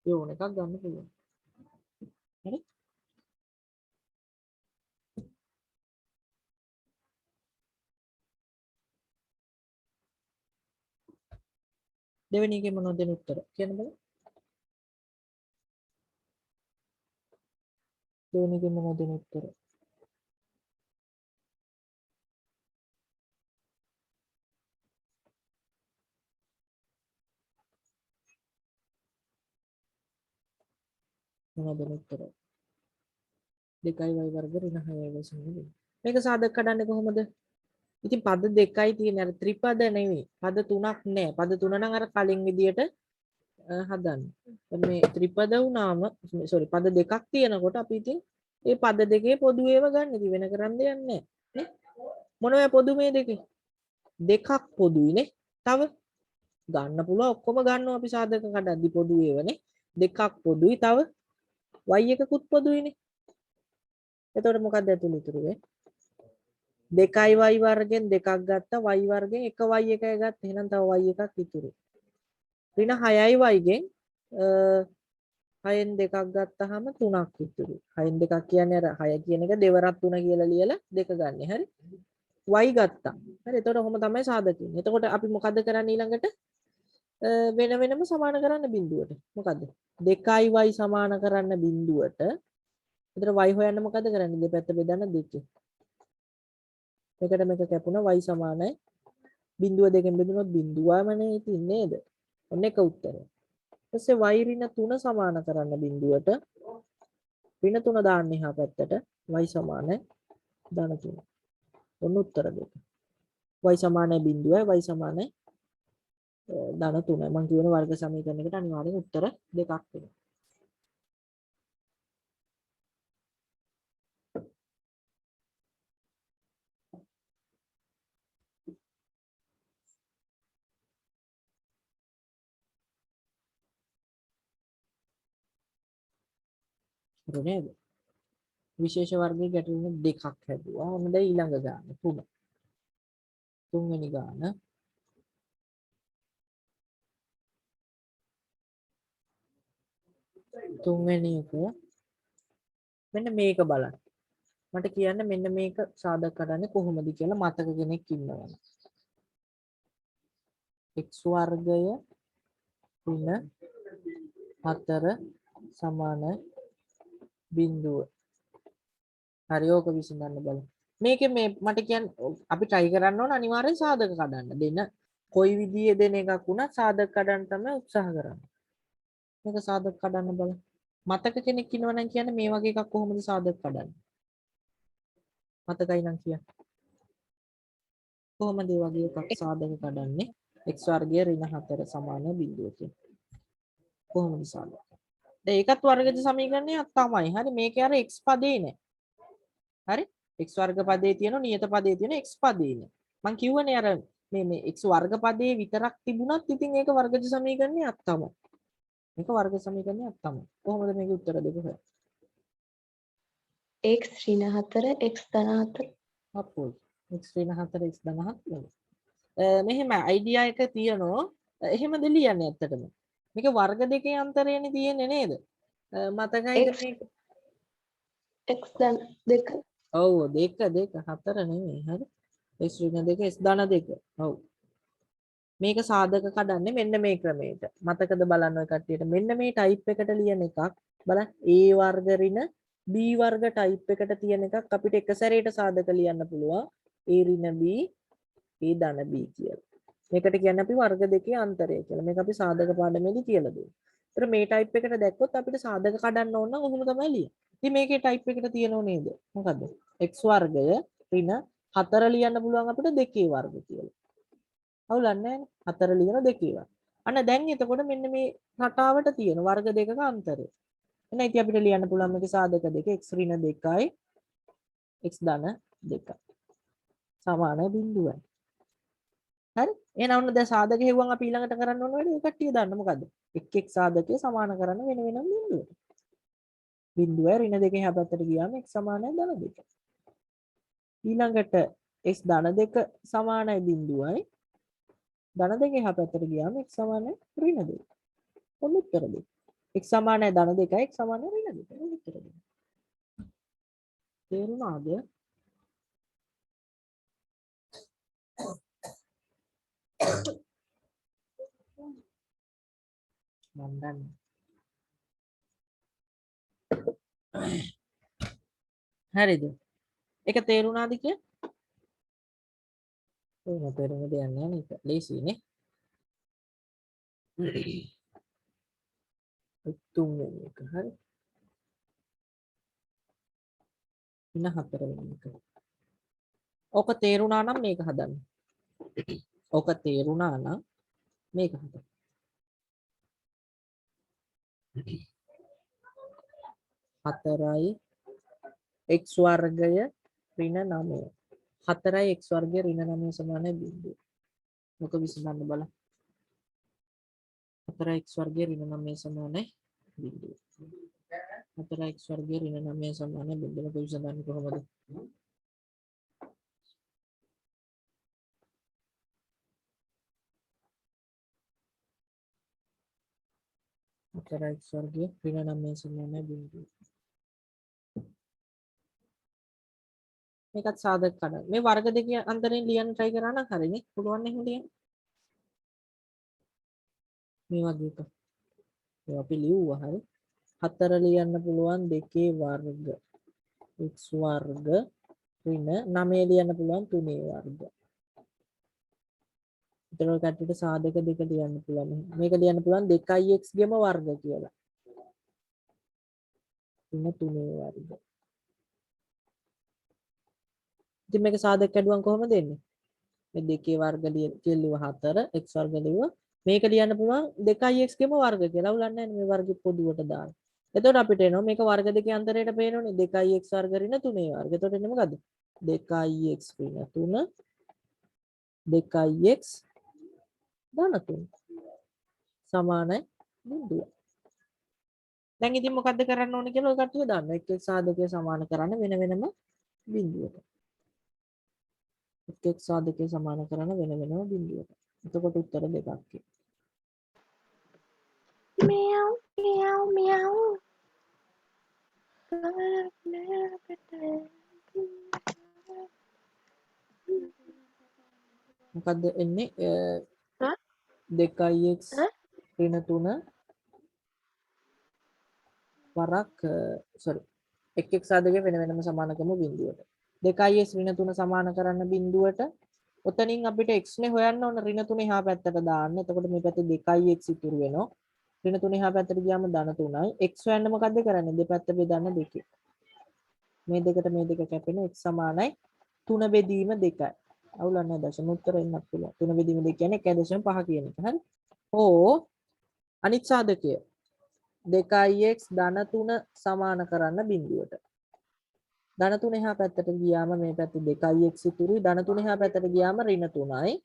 ඒ ඕන එකක් ගන්න පුළුවන්. හරි? දෙවෙනි එකේ මොනවද දෙන උත්තර? කියන්න බලන්න. දෙවෙනි එකේ මොනවද දෙන උත්තර? මොනවද දෙන උත්තර? 2y වර්ග ඍණ 6y සමානයි. මේක සාධක කඩන්නේ කොහොමද? ඉතින් පද දෙකයි තියෙන අර ත්‍රිපද නෙවෙයි. පද තුනක් නෑ. පද තුන නම් අර කලින් විදියට හදන්න. මේ ත්‍රිපද වුණාම පද දෙකක් තියෙනකොට අපි ඉතින් ඒ පද දෙකේ පොදු ඒව ගන්න. ඉතින් වෙන කරන්න දෙයක් නෑ. නේ? මොනවද පොදු මේ දෙකේ? දෙකක් පොදුයිනේ. තව ගන්න පුළුවන් ඔක්කොම ගන්නවා අපි සාධක කඩද්දි පොදු ඒවනේ. දෙකක් පොදුයි. තව y එකකුත් පොදුයිනේ. එතකොට මොකක්ද ඇතුළේ ඉතුරු වෙන්නේ? 2y වර්ගෙන් දෙකක් ගත්තා y වර්ගෙන් එක y එකයි ගත්තා. එහෙනම් තව y එකක් ඉතුරු. ඍණ 6y ගෙන් 6න් දෙකක් ගත්තාම 3ක් ඉතුරු. 6න් දෙකක් කියන්නේ අර 6 කියන එක දෙවරක් 3 කියලා ලියලා දෙක ගන්න. හරි? y ගත්තා. හරි. එතකොට ඔහොම තමයි සාධකෙන්නේ. එතකොට අපි මොකද කරන්නේ ඊළඟට? වෙන වෙනම සමාන කරන්න බිඳුවට. මොකද්ද? 2y සමාන කරන්න බිඳුවට. එතකොට y හොයන්න මොකද කරන්නේ? දෙපැත්ත බෙදන්න 2. මේකට මේක කැපුණා y සමානයි බිඳුව දෙකෙන් බෙදුනොත් බිඳුවමනේ ඉතින් නේද? ඔන්න එක උත්තරය. ඊපස්සේ y ඍණ 3 සමාන කරන්න බිඳුවට ඍණ 3 දාන්න එහා පැත්තට y සමානයි ධන 3. ඔන්න උත්තර දෙක. y සමානයි බිඳුවයි y සමානයි ධන 3යි. මම කියන වර්ග සමීකරණයකට අනිවාර්යෙන් උත්තර දෙකක් වෙනවා. හරි නේද? විශේෂ වර්ගයේ ගැටලු දෙකක් හැදුවා. ඔන්න දැන් ඊළඟ ගාන 3. තුන්වෙනි ගාන තුන්වෙනි එක මෙන්න මේක බලන්න. මට කියන්න මෙන්න මේක සාධක කරන්නේ කොහොමද කියලා මතක කෙනෙක් ඉන්නවනේ. x වර්ගය ඍණ 4 සමාන බිඳුව. හරි ඕක විසඳන්න බලන්න. මේකේ මේ මට කියන්න අපි try කරන්න ඕන අනිවාර්යෙන් සාධක කඩන්න. දෙන කොයි විදිහේ දෙන එකක් වුණත් සාධක කඩන්න තමයි උත්සාහ කරන්නේ. මේක සාධක කඩන්න බලන්න. මතක කෙනෙක් ඉන්නවනම් කියන්නේ මේ වගේ එකක් කොහොමද සාධක කඩන්නේ? මතකයි නම් කියන්න. කොහොමද මේ වගේ එකක් සාධක කඩන්නේ? x වර්ගය ඍණ 4 සමාන බිඳුවකින්. කොහොමද සාධක? දැන් ඒකත් වර්ගජ සමීකරණයක් තමයි. හරි මේකේ අර x පදේ නෑ. හරි x වර්ග පදේ තියෙන නියත පදේ තියෙන x පදේ නෑ. මං කිව්වනේ අර මේ x වර්ග පදේ විතරක් තිබුණත් ඉතින් ඒක වර්ගජ සමීකරණයක් තමයි. මේක වර්ග සමීකරණයක් තමයි. කොහොමද මේකේ උත්තර දෙක හොයන්නේ? x ඍණ 4 x ධන 4 අපෝයි x ඍණ 4 x ධන 4 මෙහෙම අයිඩියා එක තියනවා. එහෙමද ලියන්නේ ඇත්තටම. මේක වර්ග දෙකේ අන්තරයනේ තියෙන්නේ නේද? මතකයිද මේක? x ධන 2 ඔව් දෙක 4 නෙමෙයි. හරි x ඍණ 2 x ධන 2. ඔව්. මේක සාධක කඩන්නේ මෙන්න මේ ක්‍රමයට. මතකද බලන්න ඔය කට්ටියට. මෙන්න මේ ටයිප් එකට ලියන එකක් බලන්න a වර්ග ඍණ b වර්ග ටයිප් එකට තියෙන එකක් අපිට එක සැරේට සාධක ලියන්න පුළුවන්. a ඍණ b a ධන b කියලා. මේකට කියන්නේ අපි වර්ග දෙකේ අන්තරය කියලා. මේක අපි සාධක පාඩමේදී කියලා දුන්නා. ඒතර මේ ටයිප් එකට දැක්කොත් අපිට සාධක කඩන්න ඕන නම් ඔහොම තමයි ලියන්නේ. ඉතින් මේකේ ටයිප් එකට තියෙනව නේද? මොකද්ද? x වර්ගය ඍණ 4 ලියන්න පුළුවන් අපිට 2 වර්ග කියලා. අවුලන්නේ නැහැ. 4 ලියන 2 වර්ග. අන්න දැන් එතකොට මෙන්න මේ රටාවට තියෙන වර්ග දෙකක අන්තරය. එහෙනම් ඉතින් අපිට ලියන්න පුළුවන් මේකේ සාධක දෙක x ඍණ 2යි x ධන 2යි සමාන බිඳුවයි. හරි එහෙනම් ඔන්න දැන් සාධක හෙව්වම අපි ඊළඟට කරන්න ඕන වැඩේ ඒ කට්ටිය දන්න මොකද්ද? එක් සාධකයේ සමාන කරන්න වෙන වෙනම බිඳුවට. බිඳුවයි ඍණ දෙකෙන් එහා පැත්තට ගියාම x සමානයි ධන 2. ඊළඟට x ධන 2 සමානයි බිඳුවයි ධන 2 එහා පැත්තට ගියාම x සමානයි ඍණ 2. ඔන්න උත්තර දෙක. x සමානයි ධන 2යි x සමානයි ඍණ 2යි. ඔන්න උත්තර දෙක. තේරුණාද? මම දන්නේ. හරිද? ඒක තේරුණාද කිය? තේරුම දෙයක් නෑ නේද? ලේසියිනේ. තුන්වෙනි එක හරි. ඉන්න හතරවෙනි එක. ඔක තේරුණා නම් මේක හදන්න. ඔක තේරුණා නම් මේක හදන්න. හතරයි x වර්ගය ඍණ 9. 4යි x වර්ගය ඍණ 9 සමාන බිඳුව. මොක විසඳන්න බලන්න. 4යි x වර්ගය ඍණ 9 සමාන බිඳුව. 4යි x වර්ගය ඍණ 9 සමාන බිඳුව. මොක විසඳන්නේ කොහොමද? හතරයි x වර්ගය ඍණ 9 සමාන බිඳුව. මේකත් සාධක කඩන. මේ වර්ග දෙකේ අන්තරෙන් ලියන්න try කරා නම් හරිනේ. පුළුවන් නේ එහෙම ලියන්න. මේ වගේ එක. ඒ අපි ලියුවා හරි. 4 ලියන්න පුළුවන් 2 වර්ග x වර්ග ඍණ 9 ලියන්න පුළුවන් 3 වර්ග. ඒතර ඔය කට්ටියට සාධක දෙක ලියන්න පුළුවන්. මේක ලියන්න පුළුවන් 2x ගෙම වර්ග කියලා. ඍණ 3 වර්ග. ඉතින් මේක සාධක කැඩුවම් කොහොමද එන්නේ? මේ 2 වර්ග ලියුව 4 x වර්ග ලියුව මේක ලියන්න පුළුවන් 2x ගෙම වර්ග කියලා. උලන්නේ නැහැ මේ වර්ගෙ පොදුවට දාන්න. එතකොට අපිට එනවා මේක වර්ග දෙකේ අන්තරයට පේනෝනේ 2x වර්ග ඍණ 3 වර්ග. එතකොට එන්නේ මොකද්ද? 2x ඍණ 3 2x ධන 3 සමානයි 0. දැන් ඉතින් මොකද්ද කරන්න ඕනේ කියලා ඔය කට්ටිය දන්නවා. එක් එක් සාධකය සමාන කරන්න වෙන වෙනම බිඳුවට. එක් එක් සාධකය සමාන කරන්න වෙන වෙනම බිඳුවට. එතකොට උත්තර දෙකක් එයි. Meow, meow, meow. මොකද්ද එන්නේ? Hah? 2x Hah? ඍණ 3 වරක් sorry එක් එක් සාධකය වෙන වෙනම සමාන කරමු බිඳුවට. 2x ඍණ 3 සමාන කරන්න බිඳුවට ඔතනින් අපිට x නේ හොයන්න ඕන ඍණ 3 එහා පැත්තට දාන්න. එතකොට මේ පැත්තේ 2x ඉතුරු වෙනවා. ඍණ 3 එහා පැත්තට ගියාම ධන 3යි. x හොයන්න මොකද්ද කරන්නේ? දෙපැත්ත බෙදන්න 2. මේ දෙකට මේ දෙක කැපෙන x සමානයි 3 බෙදීම 2යි. අවුලක් නැහැ දශම උත්තර එන්නත් පුළුවන්. 3 බෙදීම 2 කියන්නේ 1.5 කියන එක. හරි. ඕ අනිත් සාධකය 2x ධන 3 සමාන කරන්න බිඳුවට. ධන 3 එහා පැත්තට ගියාම මේ පැත්තේ 2x ඉතුරුයි. ධන 3 එහා පැත්තට ගියාම ඍණ 3යි.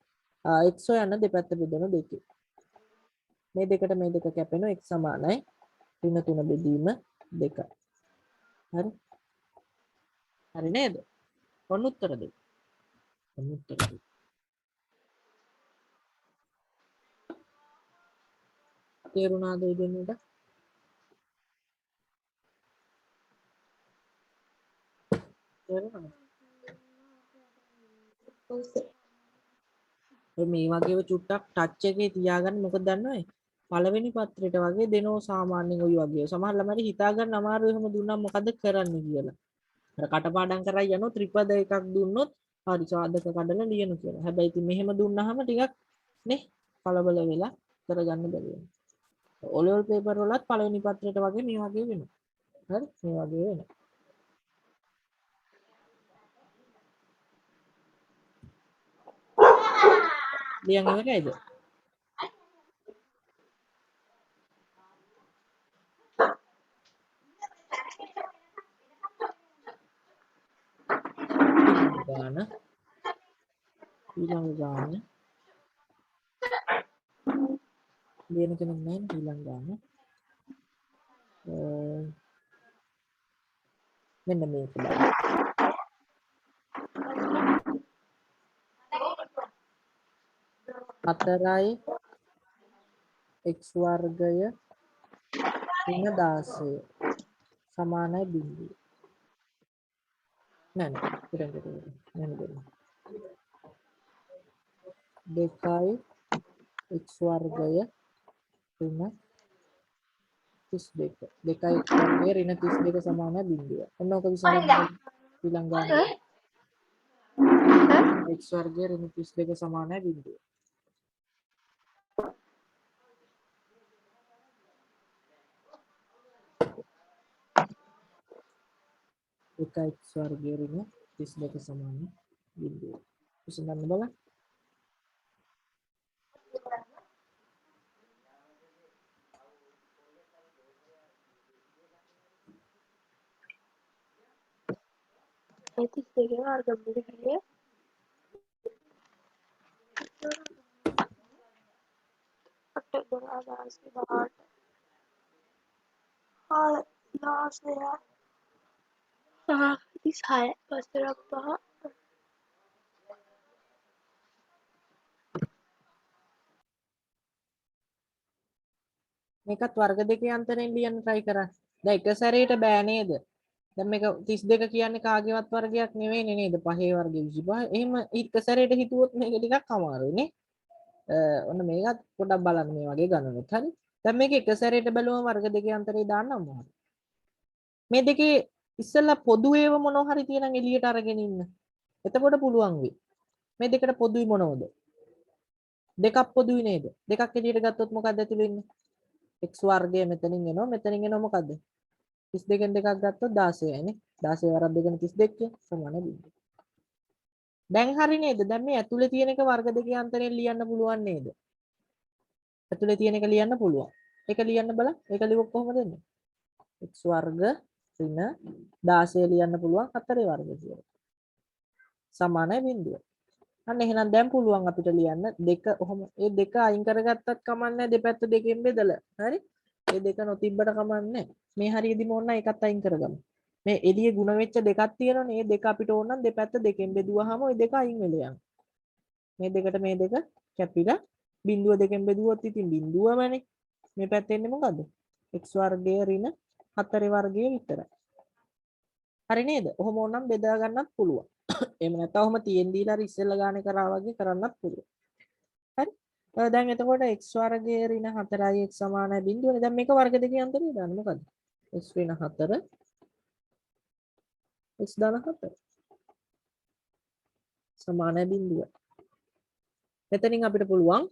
x හොයන්න දෙපැත්ත බෙදන 2. මේ දෙකට මේ දෙක කැපෙනවා x සමානයි ඍණ 3 බෙදීම 2යි. හරි. හරි නේද? ඔන්න උත්තර දෙක. ඔන්න උත්තර දෙක. තේරුණාද ඒ දෙන්නට? තේරුණාද? මේ වගේව චුට්ටක් ටච් එකේ තියාගන්න. මොකද දන්නවද? පළවෙනි පත්‍රයට වගේ දෙනෝ සාමාන්‍යයෙන් ওই වගේ. සමහර ළමයිට හිතා ගන්න අමාරුයි එහෙම දුන්නා මොකද කරන්න කියලා. අර කටපාඩම් කරා යනෝ ත්‍රිපද එකක් දුන්නොත් හරි සාධක කඩලා ලියනු කියලා. හැබැයි ඉතින් මෙහෙම දුන්නාම ටිකක් නේ කලබල වෙලා කරගන්න බැරි වෙනවා. ඔලෙවල් පේපර් වලත් පළවෙනි පත්‍රයට වගේ මේ වගේ වෙනවා. හරි මේ වගේ වෙනවා. ලියන් ඉවරයිද? ගාන ඊළඟ ගාන ලියන කෙනෙක් නැහැ ඊළඟ ගාන මෙන්න මේක බලන්න 4යි x වර්ගය ඍණ 16 සමානයි බිඳුව නෑ නෑ දෙකයි x වර්ගය ඍණ 32 දෙකයි x වර්ගය ඍණ 32 සමානයි බිඳුව. ඔන්න ඔක විසඳන්න ඊළඟ ගාන x වර්ගය ඍණ 32 සමානයි බිඳුව. එකයි x වර්ගය ඍණ 32 සමානයි බිඳුව. විසඳන්න බලන්න. Itu sebagai harga beli dia. Pakai berada asli bahan. Hal loss ya. This high pasti apa? මේකත් වර්ග දෙකේ අන්තරෙන් ලියන්න try කරන්න. දැන් එක සැරේට බෑ නේද? දැන් මේක 32 කියන්නේ කාගේවත් වර්ගයක් නෙවෙයිනේ නේද? 5 වර්ගය 25. එහෙම එක සැරේට හිතුවොත් මේක ටිකක් අමාරුයි නේ. ඔන්න මේකත් පොඩ්ඩක් බලන්න මේ වගේ ගණනොත් හරි. දැන් මේක එක සැරේට බැලුවම වර්ග දෙකේ අන්තරේ දාන්න අමාරුයි. මේ දෙකේ ඉස්සෙල්ලා පොදු ඒවා මොනවා හරි තියෙනම් එළියට අරගෙන ඉන්න. එතකොට පුළුවන් වෙයි. මේ දෙකට පොදුයි මොනවද? දෙකක් පොදුයි නේද? දෙකක් එළියට ගත්තොත් මොකක්ද ඇතුළේ ඉන්නේ? x වර්ගය මෙතනින් එනවා මෙතනින් එනවා මොකද්ද? 32න් දෙකක් ගත්තොත් 16යි නේ. 16 වරක් දෙකෙන් 32 සමාන බිඳුව. දැන් හරි නේද? දැන් මේ ඇතුලේ තියෙන එක වර්ග දෙකේ අන්තරයෙන් ලියන්න පුළුවන් නේද? ඇතුලේ තියෙන එක ලියන්න පුළුවන්. ඒක ලියන්න බලන්න. ඒක ලියුවොත් කොහොමද එන්නේ? x වර්ග ඍණ 16 ලියන්න පුළුවන් 4 වර්ග කියලා. සමානයි බිඳුව. අන්න එහෙනම් දැන් පුළුවන් අපිට ලියන්න දෙක ඔහොම ඒ දෙක අයින් කරගත්තත් කමන්නේ දෙපැත්ත දෙකෙන් බෙදලා. හරි? මේ දෙක නොතිබ්බට කමන්නේ. මේ හරියදීම ඕන ඒකත් අයින් කරගමු. මේ එළියේ ಗುಣ වෙච්ච දෙකක් තියෙනවනේ. මේ දෙක අපිට ඕන නම් දෙපැත්ත දෙකෙන් බෙදුවාම ওই දෙක අයින් වෙලා යනවා. මේ දෙකට මේ දෙක කැපිලා බිඳුව දෙකෙන් බෙදුවොත් ඉතින් බිඳුවමනේ. මේ පැත්තේ එන්නේ මොකද්ද? x වර්ගය ඍණ 4 වර්ගය විතරයි. හරි නේද? ඔහොම ඕනම් බෙදා ගන්නත් පුළුවන්. එහෙම නැත්නම් ඔහොම තියෙන් දීලා අර ඉස්සෙල්ලා ගානේ කරා වගේ කරන්නත් පුළුවන්. හරි? දැන් එතකොට x වර්ගය ඍණ 4යි x සමානයි බිඳුවනේ. දැන් මේක වර්ග දෙකේ අන්තරය දාන්න මොකද්ද? x ඍණ 4 x දාන 4 සමානයි බිඳුව. මෙතනින් අපිට පුළුවන්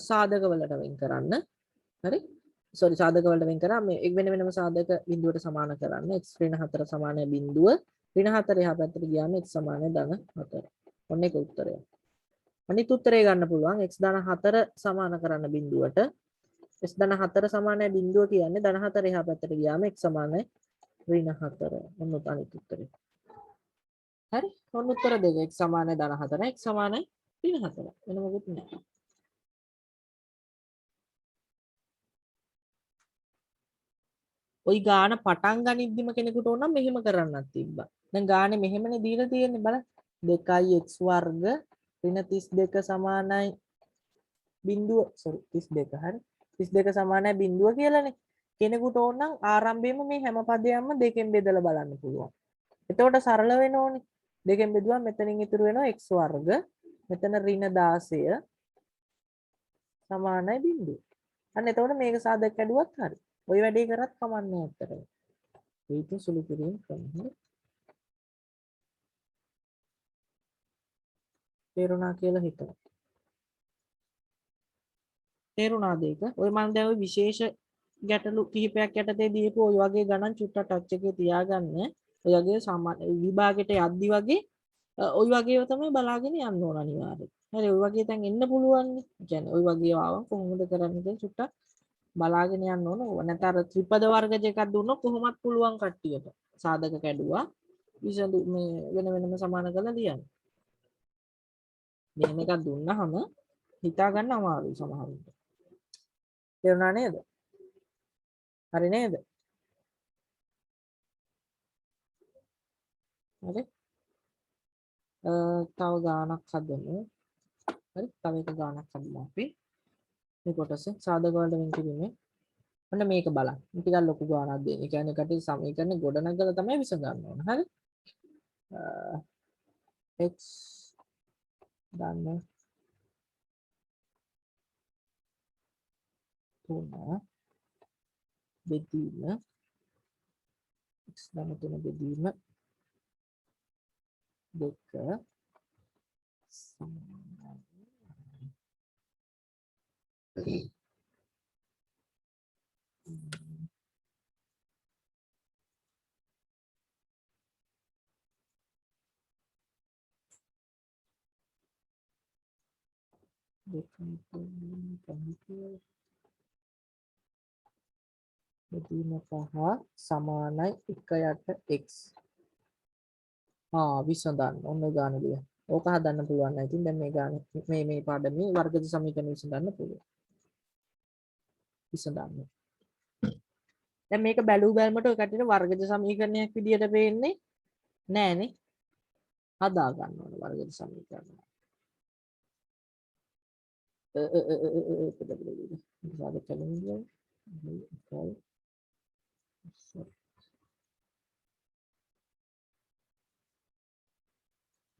සාධක වලට වෙන් කරන්න. හරි? සෝරි සාධක වලට වෙන් කරා මේ වෙන වෙනම සාධක බිඳුවට සමාන කරන්න. x ඍණ 4 සමානයි බිඳුව. ඍණ 4 එහා පැත්තට ගියාම x සමානයි ධන 4. ඔන්න ඒක උත්තරය. අනිත් උත්තරේ ගන්න පුළුවන් x ධන 4 සමාන කරන්න බිඳුවට. x ධන 4 සමානයි බිඳුව කියන්නේ ධන 4 එහා පැත්තට ගියාම x සමානයි ඍණ 4. ඔන්න අනිත් උත්තරේ. හරි? ඔන්න උත්තර දෙක x සමානයි ධන 4 x සමානයි ඍණ 4. වෙන මොකුත් නැහැ. ওই ගාන පටන් ගනිද්දිම කෙනෙකුට ඕන නම් මෙහෙම කරන්නත් තිබ්බා. දැන් ගානේ මෙහෙමනේ දීලා තියෙන්නේ බලන්න. 2x වර්ග ඍණ 32 සමානයි බිඳුව. සෝරි 32 හරි. 32 සමානයි බිඳුව කියලානේ. කෙනෙකුට ඕන නම් ආරම්භයේම මේ හැම පදයක්ම දෙකෙන් බෙදලා බලන්න පුළුවන්. එතකොට සරල වෙනෝනේ. දෙකෙන් බෙදුවම මෙතනින් ඉතුරු වෙනවා x වර්ග. මෙතන ඍණ 16 සමානයි බිඳුව. අන්න එතකොට මේක සාධක කැඩුවත් හරි. ওই වැඩේ කරත් කමන්නේ නැත්තර. ඒක සුළු කිරීම ක්‍රමය. තේරුණා කියලා හිතනවා. තේරුණාද ඒක? ඔය මම දැන් ඔය විශේෂ ගැටලු කිහිපයක් යටතේ දීපු ඔය වගේ ගණන් චුට්ටක් ටච් එකේ තියාගන්න. ඔය වගේ සාමාන්‍ය විභාගෙට යද්දි වගේ ඔය වගේව තමයි බලාගෙන යන්න ඕන අනිවාර්යයෙන්. හරි ඔය වගේ තැන් එන්න පුළුවන් නේ. කියන්නේ ඔය වගේ ආවම කොහොමද කරන්නේ කියලා චුට්ටක් බලාගෙන යන්න ඕන. ඕව නැත්නම් අර ත්‍රිපද වර්ග දෙකක් දුන්නොත් කොහොමත් පුළුවන් කට්ටියට. සාධක කැඩුවා. විසඳු මේ වෙන වෙනම සමාන කරලා ලියන්න. මෙහෙම එකක් දුන්නාම හිතා ගන්න අමාරුයි සමහරවිට. තේරුණා නේද? හරි නේද? හරි. තව ගානක් හදමු. හරි. තව එක ගානක් හදමු අපි. මේ කොටස සාධක වලට වෙන් කිරීමේ. ඔන්න මේක බලන්න. ටිකක් ලොකු ගානක් දෙන්න. ඒ කියන්නේ කටේ සමීකරණ ගොඩනගලා තමයි විසඳන්න ඕන. හරි. x ධන 3 බෙදීම x ධන 3 බෙදීම 2 බෙදීම 5 සමානයි 1 යට x. විසඳන්න. ඔන්න ගාන ලියන්න. ඕක හදන්න පුළුවන් නෑ. ඉතින් දැන් මේ ගාන මේ පාඩමේ වර්ගජ සමීකරණ විසඳන්න පුළුවන්. විසඳන්න. දැන් මේක බැලූ බැලමට ඔය කට්ටියට වර්ගජ සමීකරණයක් විදියට පේන්නේ නෑනේ. හදා ගන්න ඕන වර්ගජ සමීකරණ.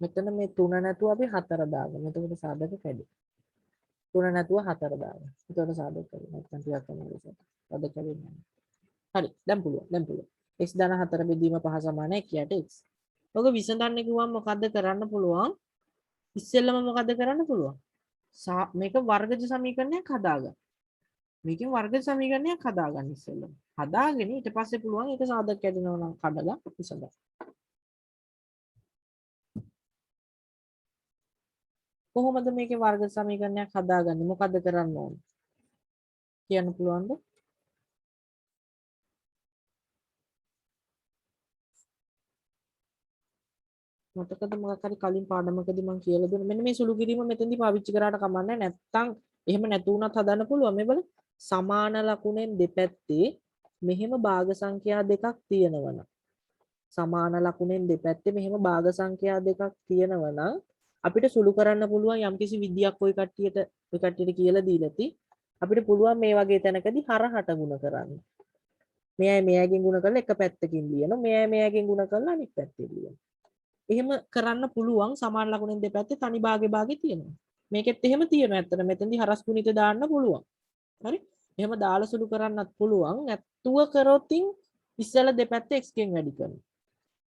මෙතන මේ 3 නැතුව අපි 4 දාගමු. එතකොට සාධක කැඩේ. 3 නැතුව 4 දාගමු. එතකොට සාධක කැඩේ. නැත්නම් ටිකක් අමාරුයි. සාධක කැඩෙන්නේ නැහැ. හරි. දැන් පුළුවන්. x ධන 4 බෙදීම 5 සමාන 1ට x. ඔක විසඳන්න කිව්වම මොකද්ද කරන්න පුළුවන්? ඉස්සෙල්ලම මොකද්ද කරන්න පුළුවන්? මේක වර්ගජ සමීකරණයක් හදාගන්න. මේකෙන් වර්ගජ සමීකරණයක් හදාගන්න ඉස්සෙල්ලම. හදාගෙන ඊට පස්සේ පුළුවන් ඒක සාධක ඇදෙනවා නම් කඩලා විසඳන්න. කොහොමද මේකේ වර්ග සමීකරණයක් හදාගන්නේ? මොකද්ද කරන්න ඕනේ? කියන්න පුළුවන්ද? මතකද මොකක් හරි කලින් පාඩමකදී මම කියලා දුන්නා. මෙන්න මේ සුළු කිරීම මෙතෙන්දී පාවිච්චි කරාට කමන්නේ නැත්තම් එහෙම නැතු වුණත් හදන්න පුළුවන්. මේ බල සමාන ලකුණෙන් දෙපැත්තේ මෙහෙම භාග සංඛ්‍යා දෙකක් තියෙනවා. සමාන ලකුණෙන් දෙපැත්තේ මෙහෙම භාග සංඛ්‍යා දෙකක් තියෙනවා නම් අපිට සුළු කරන්න පුළුවන් යම්කිසි විදියක් ওই කට්ටියට කියලා දීලා ති. අපිට පුළුවන් මේ වගේ තැනකදී හරහට ගුණ කරන්න. මෙයයි මෙයගෙන් ගුණ කරලා එක පැත්තකින් ලියනවා. මෙයයි මෙයගෙන් ගුණ කරලා අනිත් පැත්තේ ලියනවා. එහෙම කරන්න පුළුවන් සමාන ලකුණෙන් දෙපැත්තේ තනි භාගේ තියෙනවා. මේකෙත් එහෙම තියෙනවා. ඇත්තට මෙතෙන්දී හරස් ගුණිත දාන්න පුළුවන්. හරි? එහෙම දාලා සුළු කරන්නත් පුළුවන්. නැත්තුව කරොතින් ඉස්සෙල්ලා දෙපැත්තේ x ගෙන් වැඩි කරනවා.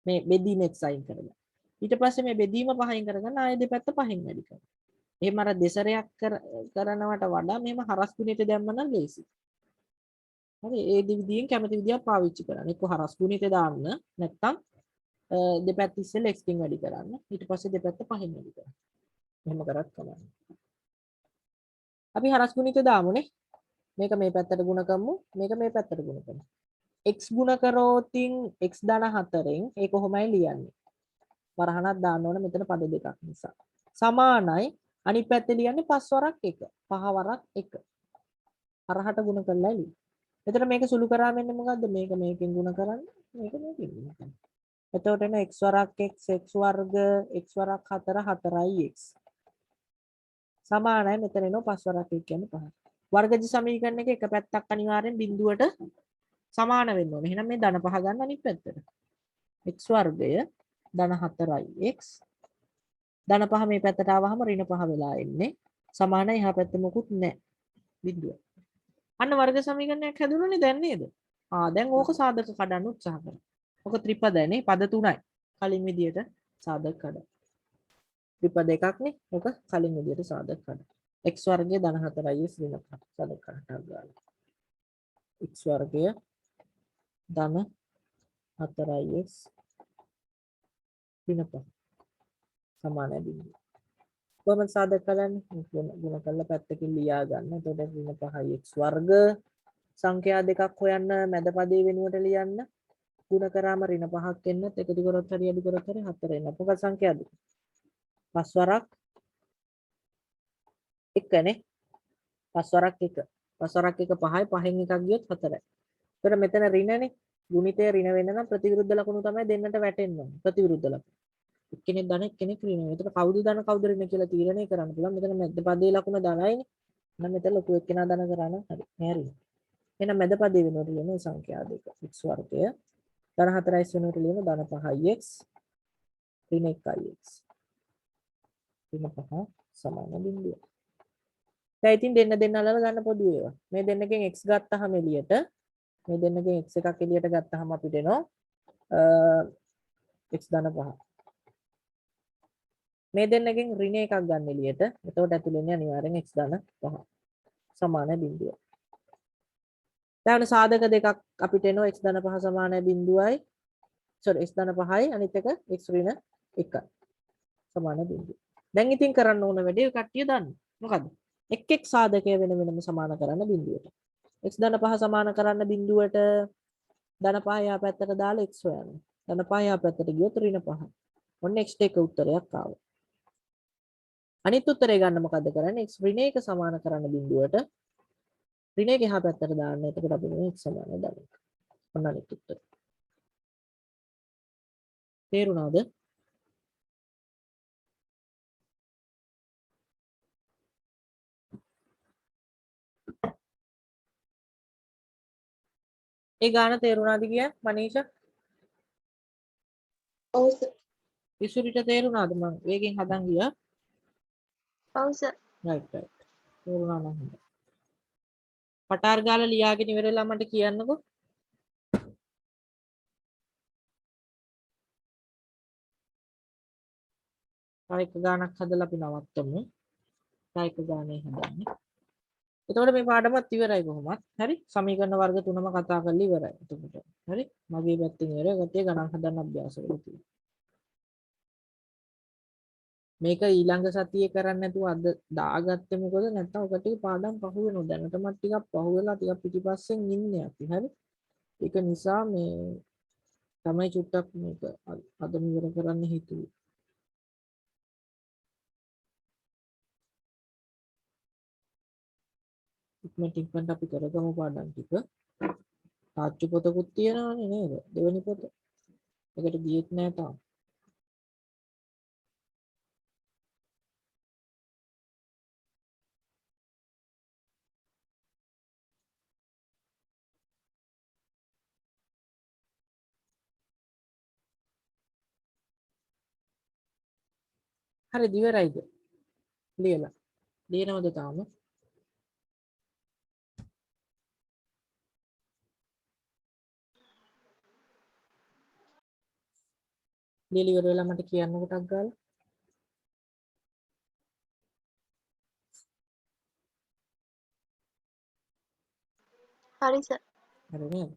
මේ බෙදීම x අයින් කරලා. ඊට පස්සේ මේ බෙදීම පහින් කරගන්න ආයෙ දෙපැත්ත පහින් වැඩි කරනවා. එහෙම අර දෙසරයක් කරනවට වඩා මෙහෙම හරස් ගුණිත දැම්ම නම් ලේසි. හරි? ඒ විදිහෙන් කැමති විදියක් පාවිච්චි කරන්න. එක්ක හරස් ගුණිත දාන්න නැත්නම් දෙපැත්ත ඉස්සෙල්ලා x ගෙන් වැඩි කරන්න. ඊට පස්සේ දෙපැත්ත පහෙන් වැඩි කරන්න. එහෙම කරත් කමන්නේ. අපි හරස් ගුණිත දාමුනේ. මේක මේ පැත්තට ගුණ කරමු. මේක මේ පැත්තට ගුණ කරමු. x ගුණ කරෝතින් x ධන 4ෙන් ඒ කොහොමයි ලියන්නේ? වරහණක් දාන්න ඕන මෙතන පද දෙකක් නිසා. සමානයි අනිත් පැත්තේ ලියන්නේ 5 වරක් 1. 5 වරක් 1. හරහට ගුණ කරලා ලියන්න. එතන මේක සුළු කරාම එන්නේ මොකද්ද? මේක මේකෙන් ගුණ කරන්න. මේක මේකෙන් ගුණ කරන්න. එතකොට එන x වරක් x x වර්ග x වරක් 4 4යි x සමානයි මෙතන එනවා 5 වරක් 1 කියන්නේ 5. වර්ගජ සමීකරණ එක පැත්තක් අනිවාර්යෙන් බිඳුවට සමාන වෙන්න ඕනේ. එහෙනම් මේ ධන 5 ගන්න අනිත් පැත්තට. x වර්ගය ධන 4යි x ධන 5 මේ පැත්තට ආවහම ඍණ 5 වෙලා එන්නේ. සමානයි එහා පැත්තේ මොකුත් නැහැ. බිඳුව. අන්න වර්ග සමීකරණයක් හැදුණානේ දැන් නේද? දැන් ඕක සාධක කඩන්න උත්සාහ කරමු. ඔක ත්‍රිපදයනේ පද 3යි. කලින් විදියට සාධක කඩ. ත්‍රිපද එකක් නේ. ඔක කලින් විදියට සාධක කඩ. x වර්ගය ධන 4යි ඍණ 5 සාධක කඩට ගන්න. x වර්ගය ධන 4යි ඍණ 5 සමානයි බිඳුව. කොහොමද සාධක කරන්නේ? ගුණ කරලා පැත්තකින් ලියා ගන්න. එතකොට ඍණ 5යි x වර්ග සංඛ්‍යා දෙකක් හොයන්න මැද පදේ වෙනුවට ලියන්න. ගුණ කරාම ඍණ 5ක් එන්නත් එකතු කරොත් හරි අඩු කරොත් හරි 4 එන්න. මොකක්ද සංඛ්‍යාවද? 5 වරක් 1 නේ. 5 වරක් 1. 5 වරක් 1 5යි 5න් එකක් ගියොත් 4යි. එතකොට මෙතන ඍණනේ. ගුණිතය ඍණ වෙන්න නම් ප්‍රතිවිරුද්ධ ලකුණු තමයි දෙන්නට වැටෙන්න ඕනේ. ප්‍රතිවිරුද්ධ ලකුණු. එක්කෙනෙක් ධන එක්කෙනෙක් ඍණ. එතකොට කවුද ධන කවුද ඍණ කියලා තීරණය කරන්න පුළුවන්. මෙතන මැද පදේ ලකුණ ධනයිනේ. එහෙනම් මෙතන ලොකු එක්කෙනා ධන කරා නම් හරි. නෑ ඍණ. එහෙනම් මැද පදේ වෙනුවට ලියන සංඛ්‍යා දෙක. x වර්ගය ධන 4යි වෙනුවට ලියන ධන 5යි x ඍණ 1යි x. ඍණ 5 සමාන බිඳුව. දැන් ඉතින් දෙන්න අල්ලලා ගන්න පොදු ඒවා. මේ දෙන්නගෙන් x ගත්තාම එළියට මේ දෙන්නගෙන් x එකක් එළියට ගත්තාම අපිට එනවා x ධන 5. මේ දෙන්නගෙන් ඍණ එකක් ගන්න එළියට. එතකොට ඇතුළේ ඉන්නේ අනිවාර්යෙන් x ධන 5 සමාන බිඳුව. දැන් සාධක දෙකක් අපිට එනවා x ධන 5 සමාන බිඳුවයි x ධන 5යි අනිත් එක x ඍණ 1යි සමාන බිඳුව. දැන් ඉතින් කරන්න ඕන වැඩේ කට්ටිය දන්න. මොකද්ද? එක් සාධකය වෙන වෙනම සමාන කරන්න බිඳුවට. x ධන 5 සමාන කරන්න බිඳුවට ධන 5 යා පැත්තට දාලා x හොයන්න. ධන 5 යා පැත්තට ගියොත් ඍණ 5. ඔන්න x එක උත්තරයක් ආවා. අනිත් උත්තරේ ගන්න මොකද්ද කරන්නේ? x ඍණ 1 සමාන කරන්න බිඳුවට ඍණ 1 එහා පැත්තට දාන්න. එතකොට අපිට x සමාන ධන 1. ඔන්න අනිත් උත්තරේ. තේරුණාද? ඒ ගාන තේරුණාද කිය මනීෂා? ඔව් සර්. ඉසුරිට තේරුණාද? මම වේගෙන් හදන් ගියා. ඔව් සර්. රයිට්. තේරුණා නම් හොඳයි. පටාර ගාලා ලියාගෙන ඉවරලා මට කියන්නකෝ. තව එක ගානක් හදලා අපි නවත්තමු. තව එක ගානේ හදන්නේ. එතකොට මේ පාඩමත් ඉවරයි කොහොමත්. හරි? සමීකරණ වර්ග තුනම කතා කරලා ඉවරයි. එතකොට. හරි? මගේ පැත්තෙන් ඉවරයි. ගතිය ගණන් හදන්න අභ්‍යාස කරලා තියෙනවා. මේක ඊළඟ සතියේ කරන්න නැතුව අද දාගත්තේ මොකද නැත්නම් ඔකට පාඩම් පහු වෙනවා. දැනටමත් ටිකක් පහු වෙලා ටිකක් පිටිපස්සෙන් ඉන්නේ අපි. හරි? ඒක නිසා මේ තමයි චුට්ටක් මේක අද ඉවර කරන්න හිතුවේ. ඉක්මනට අපි කරගමු පාඩම් ටික. තාච්චු පොතකුත් තියෙනවානේ නේද? දෙවෙනි පොත. ඒකට ගියෙත් නෑ තාම. හරි දිවරයිද? ලියලා. ලියනවද තාම? ලියලා ඉවර වෙලා මට කියන්න කොටක් ගාලා. හරි සර්. හරි නේද?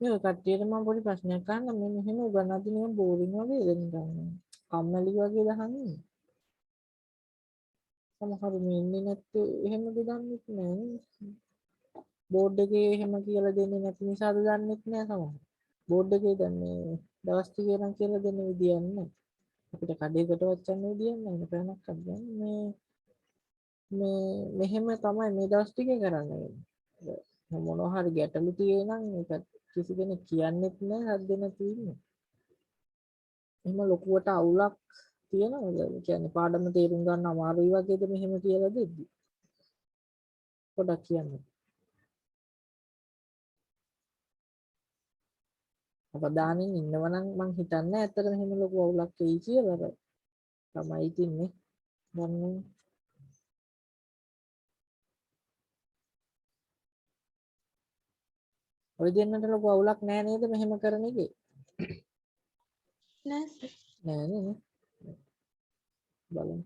මේ කට්ටියට මම පොඩි ප්‍රශ්නයක් අහන්න මේ මෙහෙම උගන්වද්දි නිකන් බෝරින් වගේ නිකන් කම්මැලි වගේ දහන්නේ. සමහර මේ ඉන්නේ නැත්තේ එහෙමද දන්නෙත් නෑ. බෝඩ් එකේ එහෙම කියලා දෙන්නේ නැති නිසාද දන්නෙත් නෑ සමහර. බෝඩ් එකේ දැන් මේ දවස් ටිකේ නම් කියලා දෙන්න විදියක් නෑ. අපිට කඩේකට වච්චන්න විදියක් නෑ. පැනක් අද්දන් මේ මෙහෙම තමයි මේ දවස් ටිකේ කරන්න වෙන්නේ. මොනවා හරි ගැටලු තියෙන නම් ඒක කිසි කෙනෙක් කියන්නෙත් නෑ හද් දෙන තියෙන්නේ. එහෙම ලොකුවට අවුලක් තියෙනවද? ඒ කියන්නේ පාඩම තේරුම් ගන්න අමාරුයි වගේද මෙහෙම කියලා දෙද්දි? පොඩ්ඩක් කියන්න. අවදානෙන් ඉන්නවනම් මං හිතන්නේ ඇත්තට මෙහෙම ලොකු අවුලක් වෙයි කියලා. තමයි ඉතින්නේ. දැන් ඔය දෙන්නට ලොකු අවුලක් නෑ නේද මෙහෙම කරන එකේ? නෑ සර්. නෑ නේ. බලමු.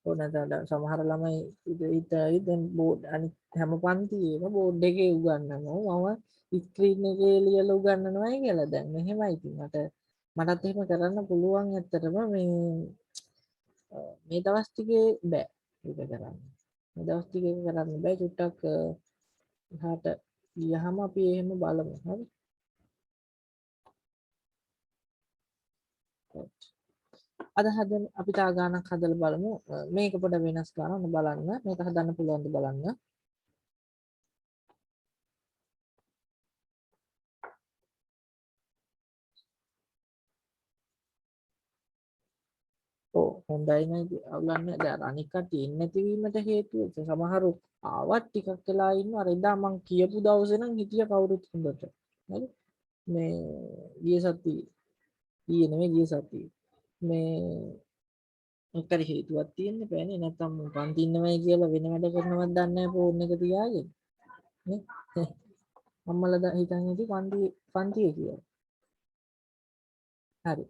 ඕනද සමහර ළමයි ඉතින් දැන් බෝඩ් අනිත් හැම පන්තියේම බෝඩ් එකේ උගන්වනවා මම ස්ක්‍රීන් එකේ ලියලා උගන්වනවායි කියලා දැන් මෙහෙමයි ඉතින් මටත් එහෙම කරන්න පුළුවන් ඇත්තටම මේ දවස් ටිකේ බෑ ඒක කරන්න මේ දවස් ටිකේ කරන්න බෑ චුට්ටක් එහාට ගියහම අපි එහෙම බලමු හරි අද හදන අපි තා ගානක් හදලා බලමු මේක පොඩ වෙනස් කරන්න බලන්න මේක හදන්න පුළුවන්ද බලන්න ඔව් හොඳයි නේද අවුලන්නේ දැන් අනික් කට්ටිය ඉන්නේ නැතිවීමට හේතුව සමහරු ආවත් ටිකක් වෙලා ඉන්නවා අර එදා මං කියපු දවසේ නම් හිටිය කවුරුත් හොඳට හරි මේ ගිය සතියේ ඊයේ නෙමෙයි ගිය සතියේ මේ මොකද හේතුවක් තියෙන්න බෑනේ නැත්තම් පන්ති ඉන්නවයි කියලා වෙන වැඩ කරනවත් දන්නේ නැහැ ෆෝන් එක තියාගෙන නේ අම්මලා හිතන්නේ ඉතින් පන්තියේ කියලා හරි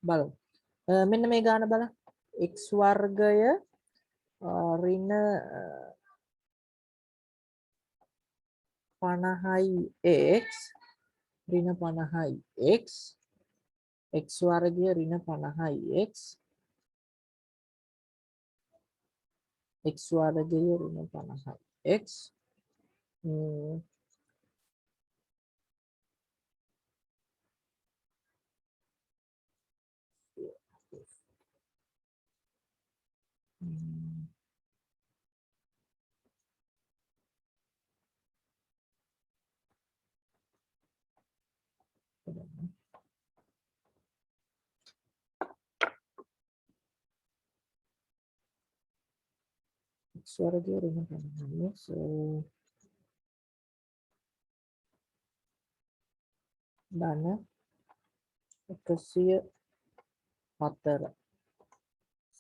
බලමු මෙන්න මේ ගාන බලන්න x වර්ගය ඍණ 50x ඍණ 50x x වර්ගය ඍණ 50x x වර්ගය ඍණ 50x x වර්ගය ඍණ 50x ධන 104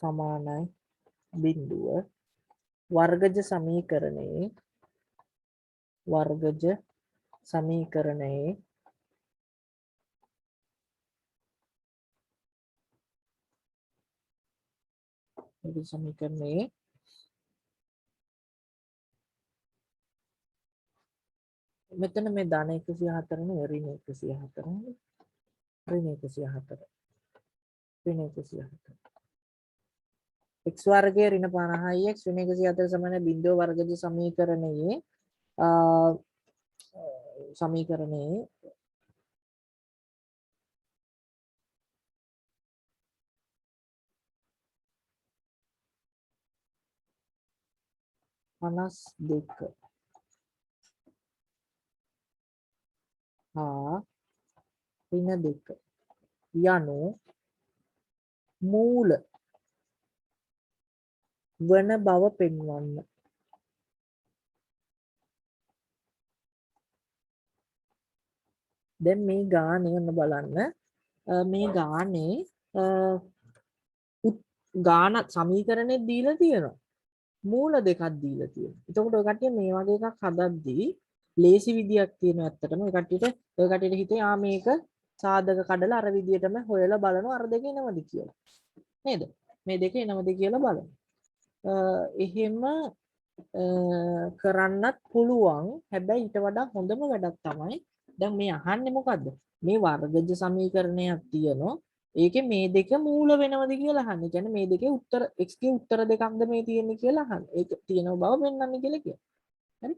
සමානයි බිඳුව වර්ගජ සමීකරණයේ වර්ගජ සමීකරණයේ මෙතන මේ ධන 104 නේ ඍණ 104 නේ ඍණ 104 ඍණ 104 x වර්ගය ඍණ 50යි x ඍණ 104 සමාන බිඳුව වර්ගජ සමීකරණයේ සමීකරණයේ පනස් දෙක හා ඍණ දෙක යනු මූල වන බව පෙන්වන්න. දැන් මේ ගානේ ඔන්න බලන්න මේ ගානේ ගාන සමීකරණේ දීලා තියෙනවා. මූල දෙකක් දීලා තියෙනවා. එතකොට ඔය කට්ටිය මේ වගේ එකක් හදද්දී ලේසි විදියක් තියෙනවා ඇත්තටම. ඔය කට්ටියට හිතේ මේක සාධක කඩලා අර විදියටම හොයලා බලනවා අර දෙක එනවද කියලා. නේද? මේ දෙක එනවද කියලා බලන්න. එහෙම කරන්නත් පුළුවන්. හැබැයි ඊට වඩා හොඳම වැඩක් තමයි දැන් මේ අහන්නේ මොකද්ද? මේ වර්ගජ සමීකරණයක් තියෙනවා. ඒකේ මේ දෙක මූල වෙනවද කියලා අහන්නේ. කියන්නේ මේ දෙකේ උත්තර x ගේ උත්තර දෙකක්ද මේ තියෙන්නේ කියලා අහන්නේ. ඒක තියෙන බව පෙන්වන්නේ කියලා කියනවා. හරි?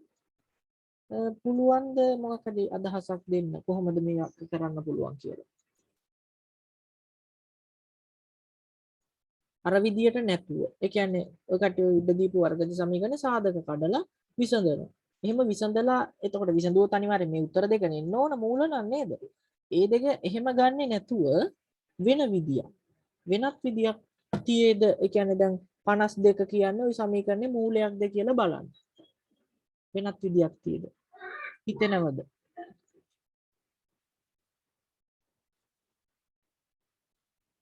පුළුවන්ද මොකක්ද අදහසක් දෙන්න? කොහොමද මේක කරන්න පුළුවන් කියලා? අර විදියට නැතුව. ඒ කියන්නේ ඔය කට්ටිය ඉඩ දීපු වර්ගජ සමීකරණ සාධක කඩලා විසඳනවා. එහෙම විසඳලා එතකොට විසඳුවොත් අනිවාර්යෙන් මේ උත්තර දෙක එන්න ඕන මූල නම් නේද? ඒ දෙක එහෙම ගන්නෙ නැතුව වෙන විදියක්. වෙනත් විදියක් තියේද? ඒ කියන්නේ දැන් 52 කියන්නේ ওই සමීකරණේ මූලයක්ද කියලා බලන්න. වෙනත් විදියක් තියේද? හිතෙනවද?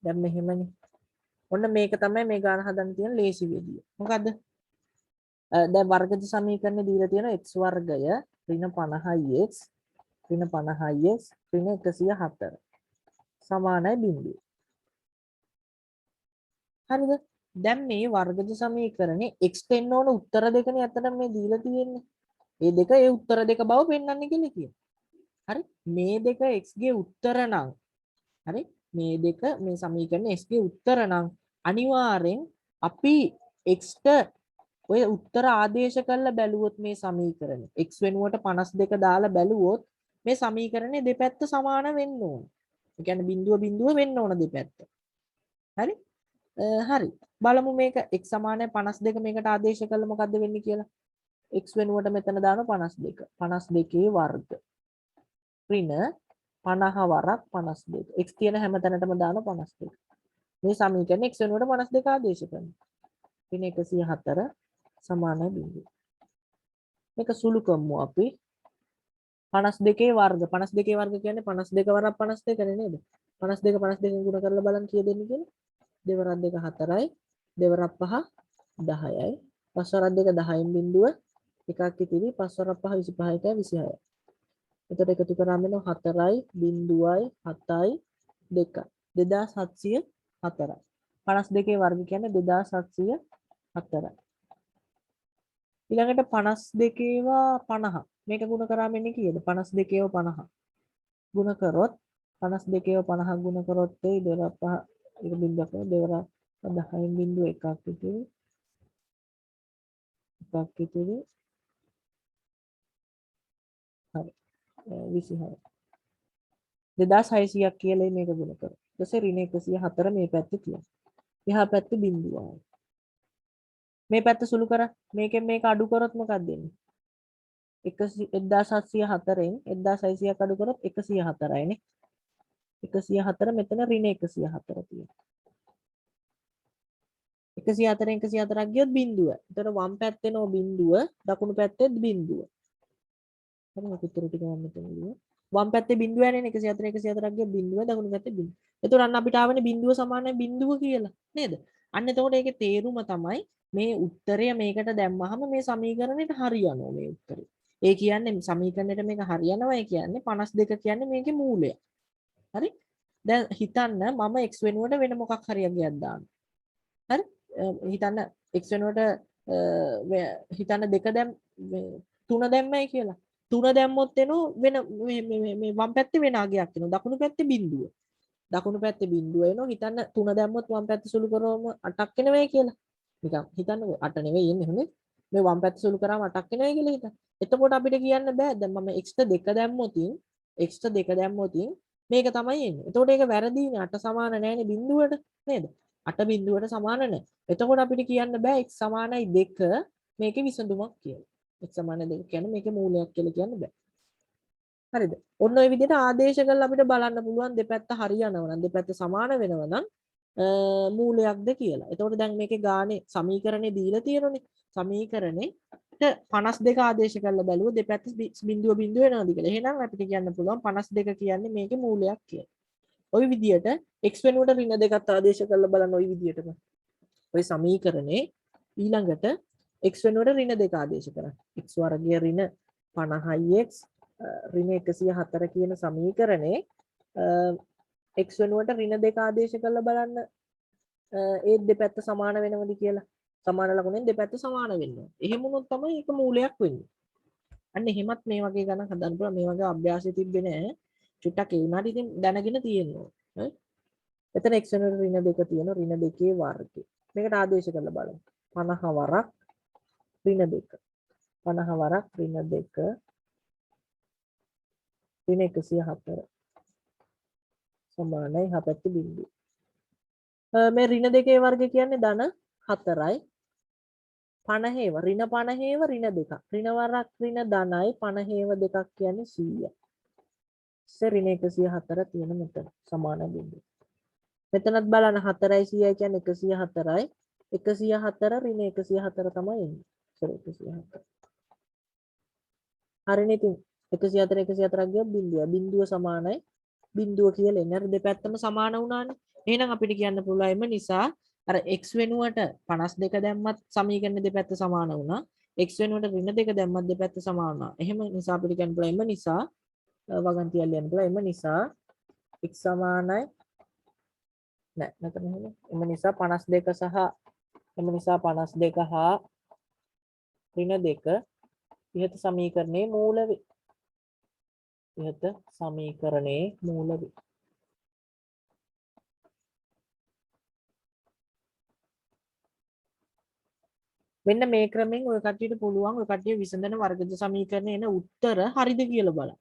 දැන් මෙහෙමනේ. ඔන්න මේක තමයි මේ ගාන හදන්න තියෙන ලේසි විදිය. මොකද්ද? දැන් වර්ගජ සමීකරණේ දීලා තියෙන x වර්ගය ඍණ 50x ඍණ 50x ඍණ 104 සමානයි බිඳුව. හරිද? දැන් මේ වර්ගජ සමීකරණේ x දෙන්න ඕන උත්තර දෙකනේ අතන මේ දීලා තියෙන්නේ. මේ දෙක ඒ උත්තර දෙක බව පෙන්වන්නේ කියලා කියනවා. හරි? මේ දෙක x ගේ උත්තර නම් හරි? මේ දෙක මේ සමීකරණේ x ගේ උත්තර නම් අනිවාර්යෙන් අපි x ට ඔය උත්තර ආදේශ කරලා බැලුවොත් මේ සමීකරණය x වෙනුවට 52 දාලා බැලුවොත් මේ සමීකරණේ දෙපැත්ත සමාන වෙන්න ඕන. ඒ කියන්නේ බිඳුව බිඳුව වෙන්න ඕන දෙපැත්ත. හරි? හරි. බලමු මේක x සමානයි 52 මේකට ආදේශ කළා මොකද්ද වෙන්නේ කියලා. x වෙනුවට මෙතන දානවා 52. 52 වර්ග. ඍණ 50 වරක් 52. x තියෙන හැම තැනටම දානවා 52. මේ සමීකරණය x වෙනුවට 52 ආදේශ කරනවා. ඍණ 104 සමානයි බිඳුව. මේක සුළු කරමු අපි 52 වර්ග 52 වර්ග කියන්නේ 52 වරක් 52 නේ නේද? 52 52 ගුණ කරලා බලන්න කීයද එන්නේ කියලා. දෙවරක් 2 4යි දෙවරක් 5 10යි. පස්වරක් 2 10න් බිඳුව එකක් ඉතිරි 5 වරක් 5 25යි 26යි. එතකොට එකතු කරාම එනවා 4යි බිඳුවයි 7යි 2යි 2704යි. 52 වර්ග කියන්නේ 2704යි. ඊළඟට 52වා 50. මේක ගුණ කරාම එන්නේ කීයද? 52ව 50. ගුණ කරොත් 52ව 50 ගුණ කරොත් ඒ දෙවරක් 5 එක බිඳුවක් නේ දෙවරක් 10න් බිඳුව එකක් ඉතිරි එකක් ඉතිරි හරි 26. 2600ක් කියලා මේක ගුණ කරොත්. ඊට පස්සේ ඍණ 104 මේ පැත්තේ තියෙනවා. එහා පැත්තේ බිඳුව ආවා. මේ පැත්ත සුළු කර මේකෙන් මේක අඩු කරොත් මොකක්ද වෙන්නේ? 1704න් 1600ක් අඩු කරොත් 104යි නේ. 104 මෙතන ඍණ 104 තියෙනවා. 104න් 104ක් ගියොත් බිඳුව. එතකොට වම් පැත්තේ නෝ බිඳුව, දකුණු පැත්තේ බිඳුව. හරි මේක උත්තර ටික මම මෙතන ලියුවා. වම් පැත්තේ බිඳුව යන්නේ 104 104ක් ගිය බිඳුව, දකුණු පැත්තේ බිඳුව. එතකොට අන්න අපිට ආවනේ බිඳුව සමානයි බිඳුව කියලා. නේද? අන්න එතකොට ඒකේ තේරුම තමයි මේ උත්තරය මේකට දැම්මහම මේ සමීකරණයට හරියනවා මේ උත්තරේ. ඒ කියන්නේ සමීකරණයට මේක හරියනවයි කියන්නේ 52 කියන්නේ මේකේ මූලය. හරි? දැන් හිතන්න මම x වෙනුවට වෙන මොකක් හරි අගයක් දානවා. හරි? හිතන්න x වෙනුවට හිතන්න 2 දැම් 3 දැම්මයි කියලා. 3 දැම්මොත් එනෝ වෙන මේ වම් පැත්තේ වෙන අගයක් එනවා. දකුණු පැත්තේ බිඳුව. දකුණු පැත්තේ බිඳුව එනවා. හිතන්න 3 දැම්මොත් වම් පැත්ත සුළු කරවම 8ක් එනවා කියලා. නිකන් හිතන්නකෝ 8 නෙවෙයි එන්නේ හොඳේ. මේ වම් පැත්ත සුළු කරාම 8ක් එනවා කියලා හිතන්න. එතකොට අපිට කියන්න බෑ දැන් මම x ට 2 දැම්මොතින් x ට 2 දැම්මොතින් මේක තමයි එන්නේ. එතකොට ඒක වැරදීනේ 8 සමාන නැහැනේ බිඳුවට නේද? 8 බිඳුවට සමාන නැහැ. එතකොට අපිට කියන්න බෑ x සමානයි 2 මේකේ විසඳුමක් කියලා. x සමාන 2 කියන්නේ මේකේ මූලයක් කියලා කියන්න බෑ. හරිද? ඔන්න ඔය විදිහට ආදේශ කරලා අපිට බලන්න පුළුවන් දෙපැත්ත හරියනවා නම් දෙපැත්ත සමාන වෙනවා නම් මූලයක්ද කියලා. එතකොට දැන් මේකේ ගානේ සමීකරණේ දීලා තියෙනනේ. සමීකරණේට 52 ආදේශ කරලා බැලුවොත් දෙපැත්ත බිඳුව බිඳුව වෙනවාද කියලා. එහෙනම් අපිට කියන්න පුළුවන් 52 කියන්නේ මේකේ මූලයක් කියලා. ওই විදිහට x වෙනුවට ඍණ දෙකත් ආදේශ කරලා බලන්න ওই විදිහටම. ওই සමීකරණේ ඊළඟට x වෙනුවට ඍණ දෙක ආදේශ කරන්න. x වර්ගය ඍණ 50x ඍණ 104 කියන සමීකරණේ x වෙනුවට ඍණ දෙක ආදේශ කරලා බලන්න ඒ දෙපැත්ත සමාන වෙනවද කියලා. සමාන ලකුණෙන් දෙපැත්ත සමාන වෙනවා. එහෙම වුණොත් තමයි ඒක මූලයක් වෙන්නේ. අන්න එහෙමත් මේ වගේ ගණන් හදන්න පුළුවන්. මේ වගේ අභ්‍යාසය තිබ්බේ නැහැ. චුට්ටක් ඒ වුණාට ඉතින් දැනගෙන තියෙනවා. හරි? එතන x වෙනුවට ඍණ දෙක තියෙනවා. ඍණ දෙකේ වර්ගය. මේකට ආදේශ කරලා බලමු. 50 වරක් ඍණ දෙක. 50 වරක් ඍණ දෙක ඍණ 104 සමානයි හපැත්ත බිඳුව. මේ ඍණ දෙකේ වර්ගය කියන්නේ ධන 4යි 50ව ඍණ 50ව ඍණ දෙකක්. ඍණ වරක් ඍණ ධනයි 50ව දෙකක් කියන්නේ 100යි. ඍණ 104 තියෙන මෙතන සමාන බිඳුව. මෙතනත් බලන්න 4යි 100යි කියන්නේ 104යි 104 ඍණ 104 තමයි එන්නේ. 104. හරිනේ ඉතින් 104 104ක් ගියොත් බිඳුව. බිඳුව සමානයි බිඳුව කියලා එන්නේ. අර දෙපැත්තම සමාන වුණානේ. එහෙනම් අපිට කියන්න පුළුවන් එම නිසා අර x වෙනුවට 52 දැම්මත් සමීකරණ දෙපැත්ත සමාන වුණා. x වෙනුවට ඍණ 2 දැම්මත් දෙපැත්ත සමාන වුණා. එහෙම නිසා අපිට කියන්න පුළුවන් එම නිසා වගන්තියක් ලියන්න පුළුවන්. එම නිසා x සමානයි නෑ නැත්නම් එහෙම. එම නිසා 52 සහ එම නිසා 52 හා ඍණ 2 ඉහත සමීකරණයේ මූල වේ. ඉහත සමීකරණයේ මූල වේ. මෙන්න මේ ක්‍රමෙන් ඔය කට්ටියට පුළුවන් ඔය කට්ටිය විසඳන වර්ගජ සමීකරණේ එන උත්තර හරිද කියලා බලන්න.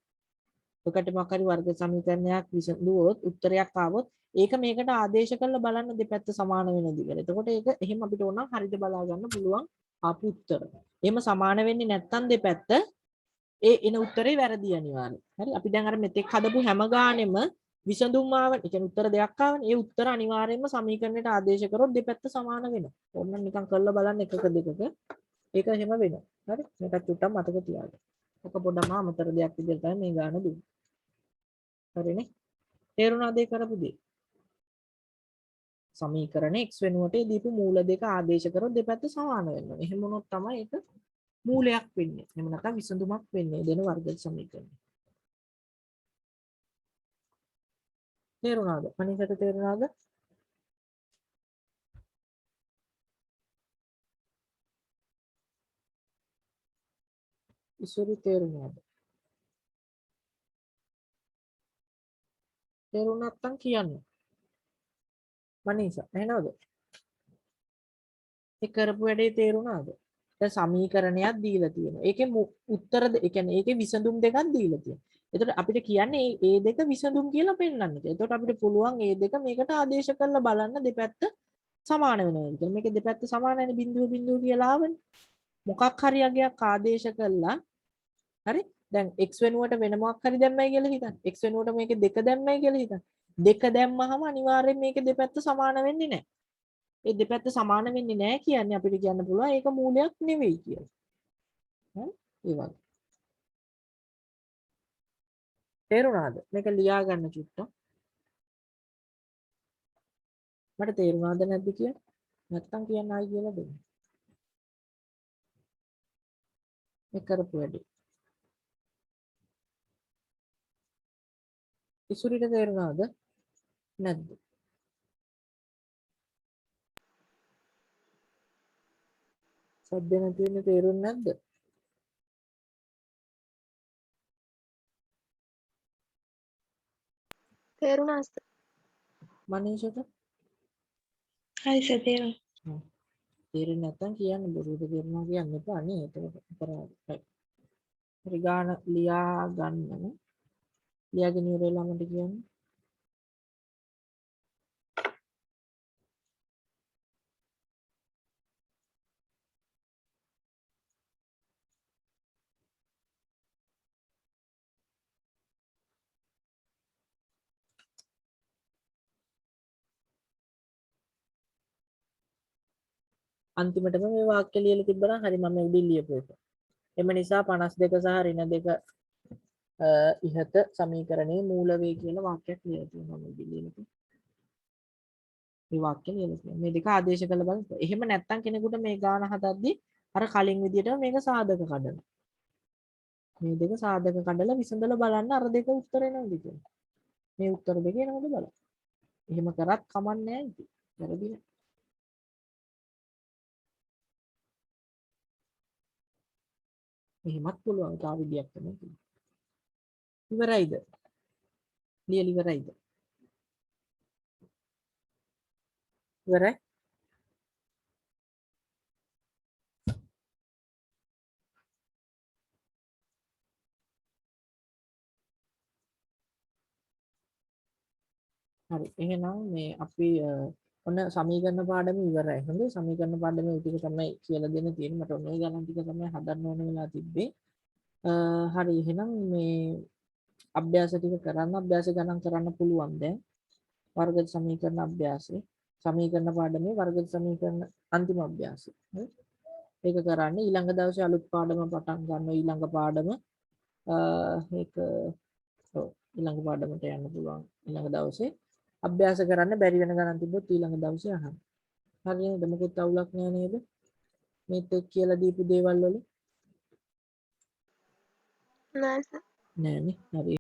ඔය කට්ටිය මොකක් හරි වර්ග සමීකරණයක් විසඳුවොත් උත්තරයක් ආවොත් ඒක මේකට ආදේශ කරලා බලන්න දෙපැත්ත සමාන වෙනවද කියලා. එතකොට ඒක එහෙම අපිට ඕන නම් හරිද බලා ගන්න පුළුවන් ආපු උත්තර. එහෙම සමාන වෙන්නේ නැත්නම් දෙපැත්ත ඒ එන උත්තරේ වැරදි අනිවාර්යයෙන්. හරි අපි දැන් අර මෙතෙක් හදපු හැම ගානෙම විසඳුම් ආවනේ. ඒ කියන්නේ උත්තර දෙකක් ආවනේ. ඒ උත්තර අනිවාර්යයෙන්ම සමීකරණයට ආදේශ කරොත් දෙපැත්ත සමාන වෙනවා. ඕන්න නිකන් කරලා බලන්න එකක දෙකක. ඒක එහෙම වෙනවා. හරි? මේක චුට්ටක් මතක තියාගන්න. ඔක පොඩ්ඩම අමතර දෙයක් විදිහට තමයි මේ ගාන දුන්නේ. හරිනේ? තේරුණාද ඒ කරපු දේ? සමීකරණ x වෙනුවට දීපු මූල දෙක ආදේශ කරොත් දෙපැත්ත සමාන වෙනවා. එහෙම වුණොත් තමයි ඒක මූලයක් වෙන්නේ. එහෙම නැත්නම් විසඳුමක් වෙන්නේ දෙන වර්ග සමීකරණය. තේරුණාද? අනිකට තේරුණාද? ඉස්සරි තේරුණාද? තේරුණ නැත්නම් කියන්න. මනීෂා එහෙනවද? ඒ කරපු වැඩේ තේරුණාද? දැන් සමීකරණයක් දීලා තියෙනවා. ඒකේ උත්තර ඒ කියන්නේ ඒකේ විසඳුම් දෙකක් දීලා තියෙනවා. එතකොට අපිට කියන්නේ ඒ දෙක විසඳුම් කියලා පෙන්නන්න. එතකොට අපිට පුළුවන් ඒ දෙක මේකට ආදේශ කරලා බලන්න දෙපැත්ත සමාන වෙනවා කියලා. මේකේ දෙපැත්ත සමානයි බිඳුව බිඳුව කියලා ආවනේ. මොකක් හරි අගයක් ආදේශ කළා. හරි? දැන් x වෙනුවට වෙන මොකක් හරි දැම්මයි කියලා හිතන්න. x වෙනුවට මේකේ 2 දැම්මයි කියලා හිතන්න. 2 දැම්මහම අනිවාර්යෙන් මේකේ දෙපැත්ත සමාන වෙන්නේ නැහැ. ඒ දෙපැත්ත සමාන වෙන්නේ නැහැ කියන්නේ අපිට කියන්න පුළුවන් ඒක මූලයක් නෙවෙයි කියලා. හරි? ඒ වගේ. තේරුණාද? මේක ලියා ගන්න චුට්ටක්. මට තේරුණාද නැද්ද කියලා? නැත්තම් කියන්න ආයි කියලා දෙන්න. මේ කරපු වැඩේ. ඉසුරිට තේරුණාද නැද්ද? සද්ද නැති වෙන්නේ තේරුන්නේ නැද්ද? තේරුණා සර්. මනීෂට හරි සර් තේරුණා. තේරෙන්නේ නැත්නම් කියන්න බොරුවට තේරුණා කියන්න එපා නේ. ඒක අපරාධයි. හරි ගාන ලියා ගන්න. ලියාගෙන ඉවර වෙලා මට කියන්න. අන්තිමටම මේ වාක්‍ය ලියලා තිබ්බනම් හරි මම උඩින් ලියපු එක. එම නිසා 52 සහ ඍණ 2 ඉහත සමීකරණයේ මූල වේ කියලා වාක්‍යයක් ලියලා තියෙනවා මම උඩින් ලියලා තියෙනවා. මේ වාක්‍ය ලියලා තියෙනවා. මේ දෙක ආදේශ කළ බලන්න. එහෙම නැත්නම් කෙනෙකුට මේ ගාන හදද්දී අර කලින් විදිහටම මේක සාධක කඩනවා. මේ දෙක සාධක කඩලා විසඳලා බලන්න අර දෙක උත්තර එනවද කියලා. මේ උත්තර දෙක එනවද බලන්න. එහෙම කරත් කමක් නැහැ ඉතින්. වැරදි නෑ. එහෙමත් පුළුවන් තා විදියක් තමයි තියෙන්නේ. ඉවරයිද? ලියලා ඉවරයිද? ඉවරයි. හරි. එහෙනම් මේ අපි ඔන්න සමීකරණ පාඩම ඉවරයි. හොඳයි. සමීකරණ පාඩමේ ටික තමයි කියලා දෙන්න තියෙන්නේ. මට ඔන්න ඔය ගණන් ටික තමයි හදන්න ඕන වෙලා තිබ්බේ. හරි. එහෙනම් මේ අභ්‍යාස ටික කරන්න අභ්‍යාස ගණන් කරන්න පුළුවන් දැන්. වර්ග සමීකරණ අභ්‍යාසය. සමීකරණ පාඩමේ වර්ග සමීකරණ අන්තිම අභ්‍යාසය. හරි. ඒක කරන්න ඊළඟ දවසේ අලුත් පාඩම පටන් ගන්න ඊළඟ පාඩම ඒක ඔව් ඊළඟ පාඩමට යන්න පුළුවන් ඊළඟ දවසේ අභ්‍යාස කරන්න බැරි වෙන ගණන් තිබ්බොත් ඊළඟ දවසේ අහන්න. හරි නේද? මොකද අවුලක් නෑ නේද? මේත් එක්ක කියලා දීපු දේවල් වල නෑ සර්. නෑනේ. හරි.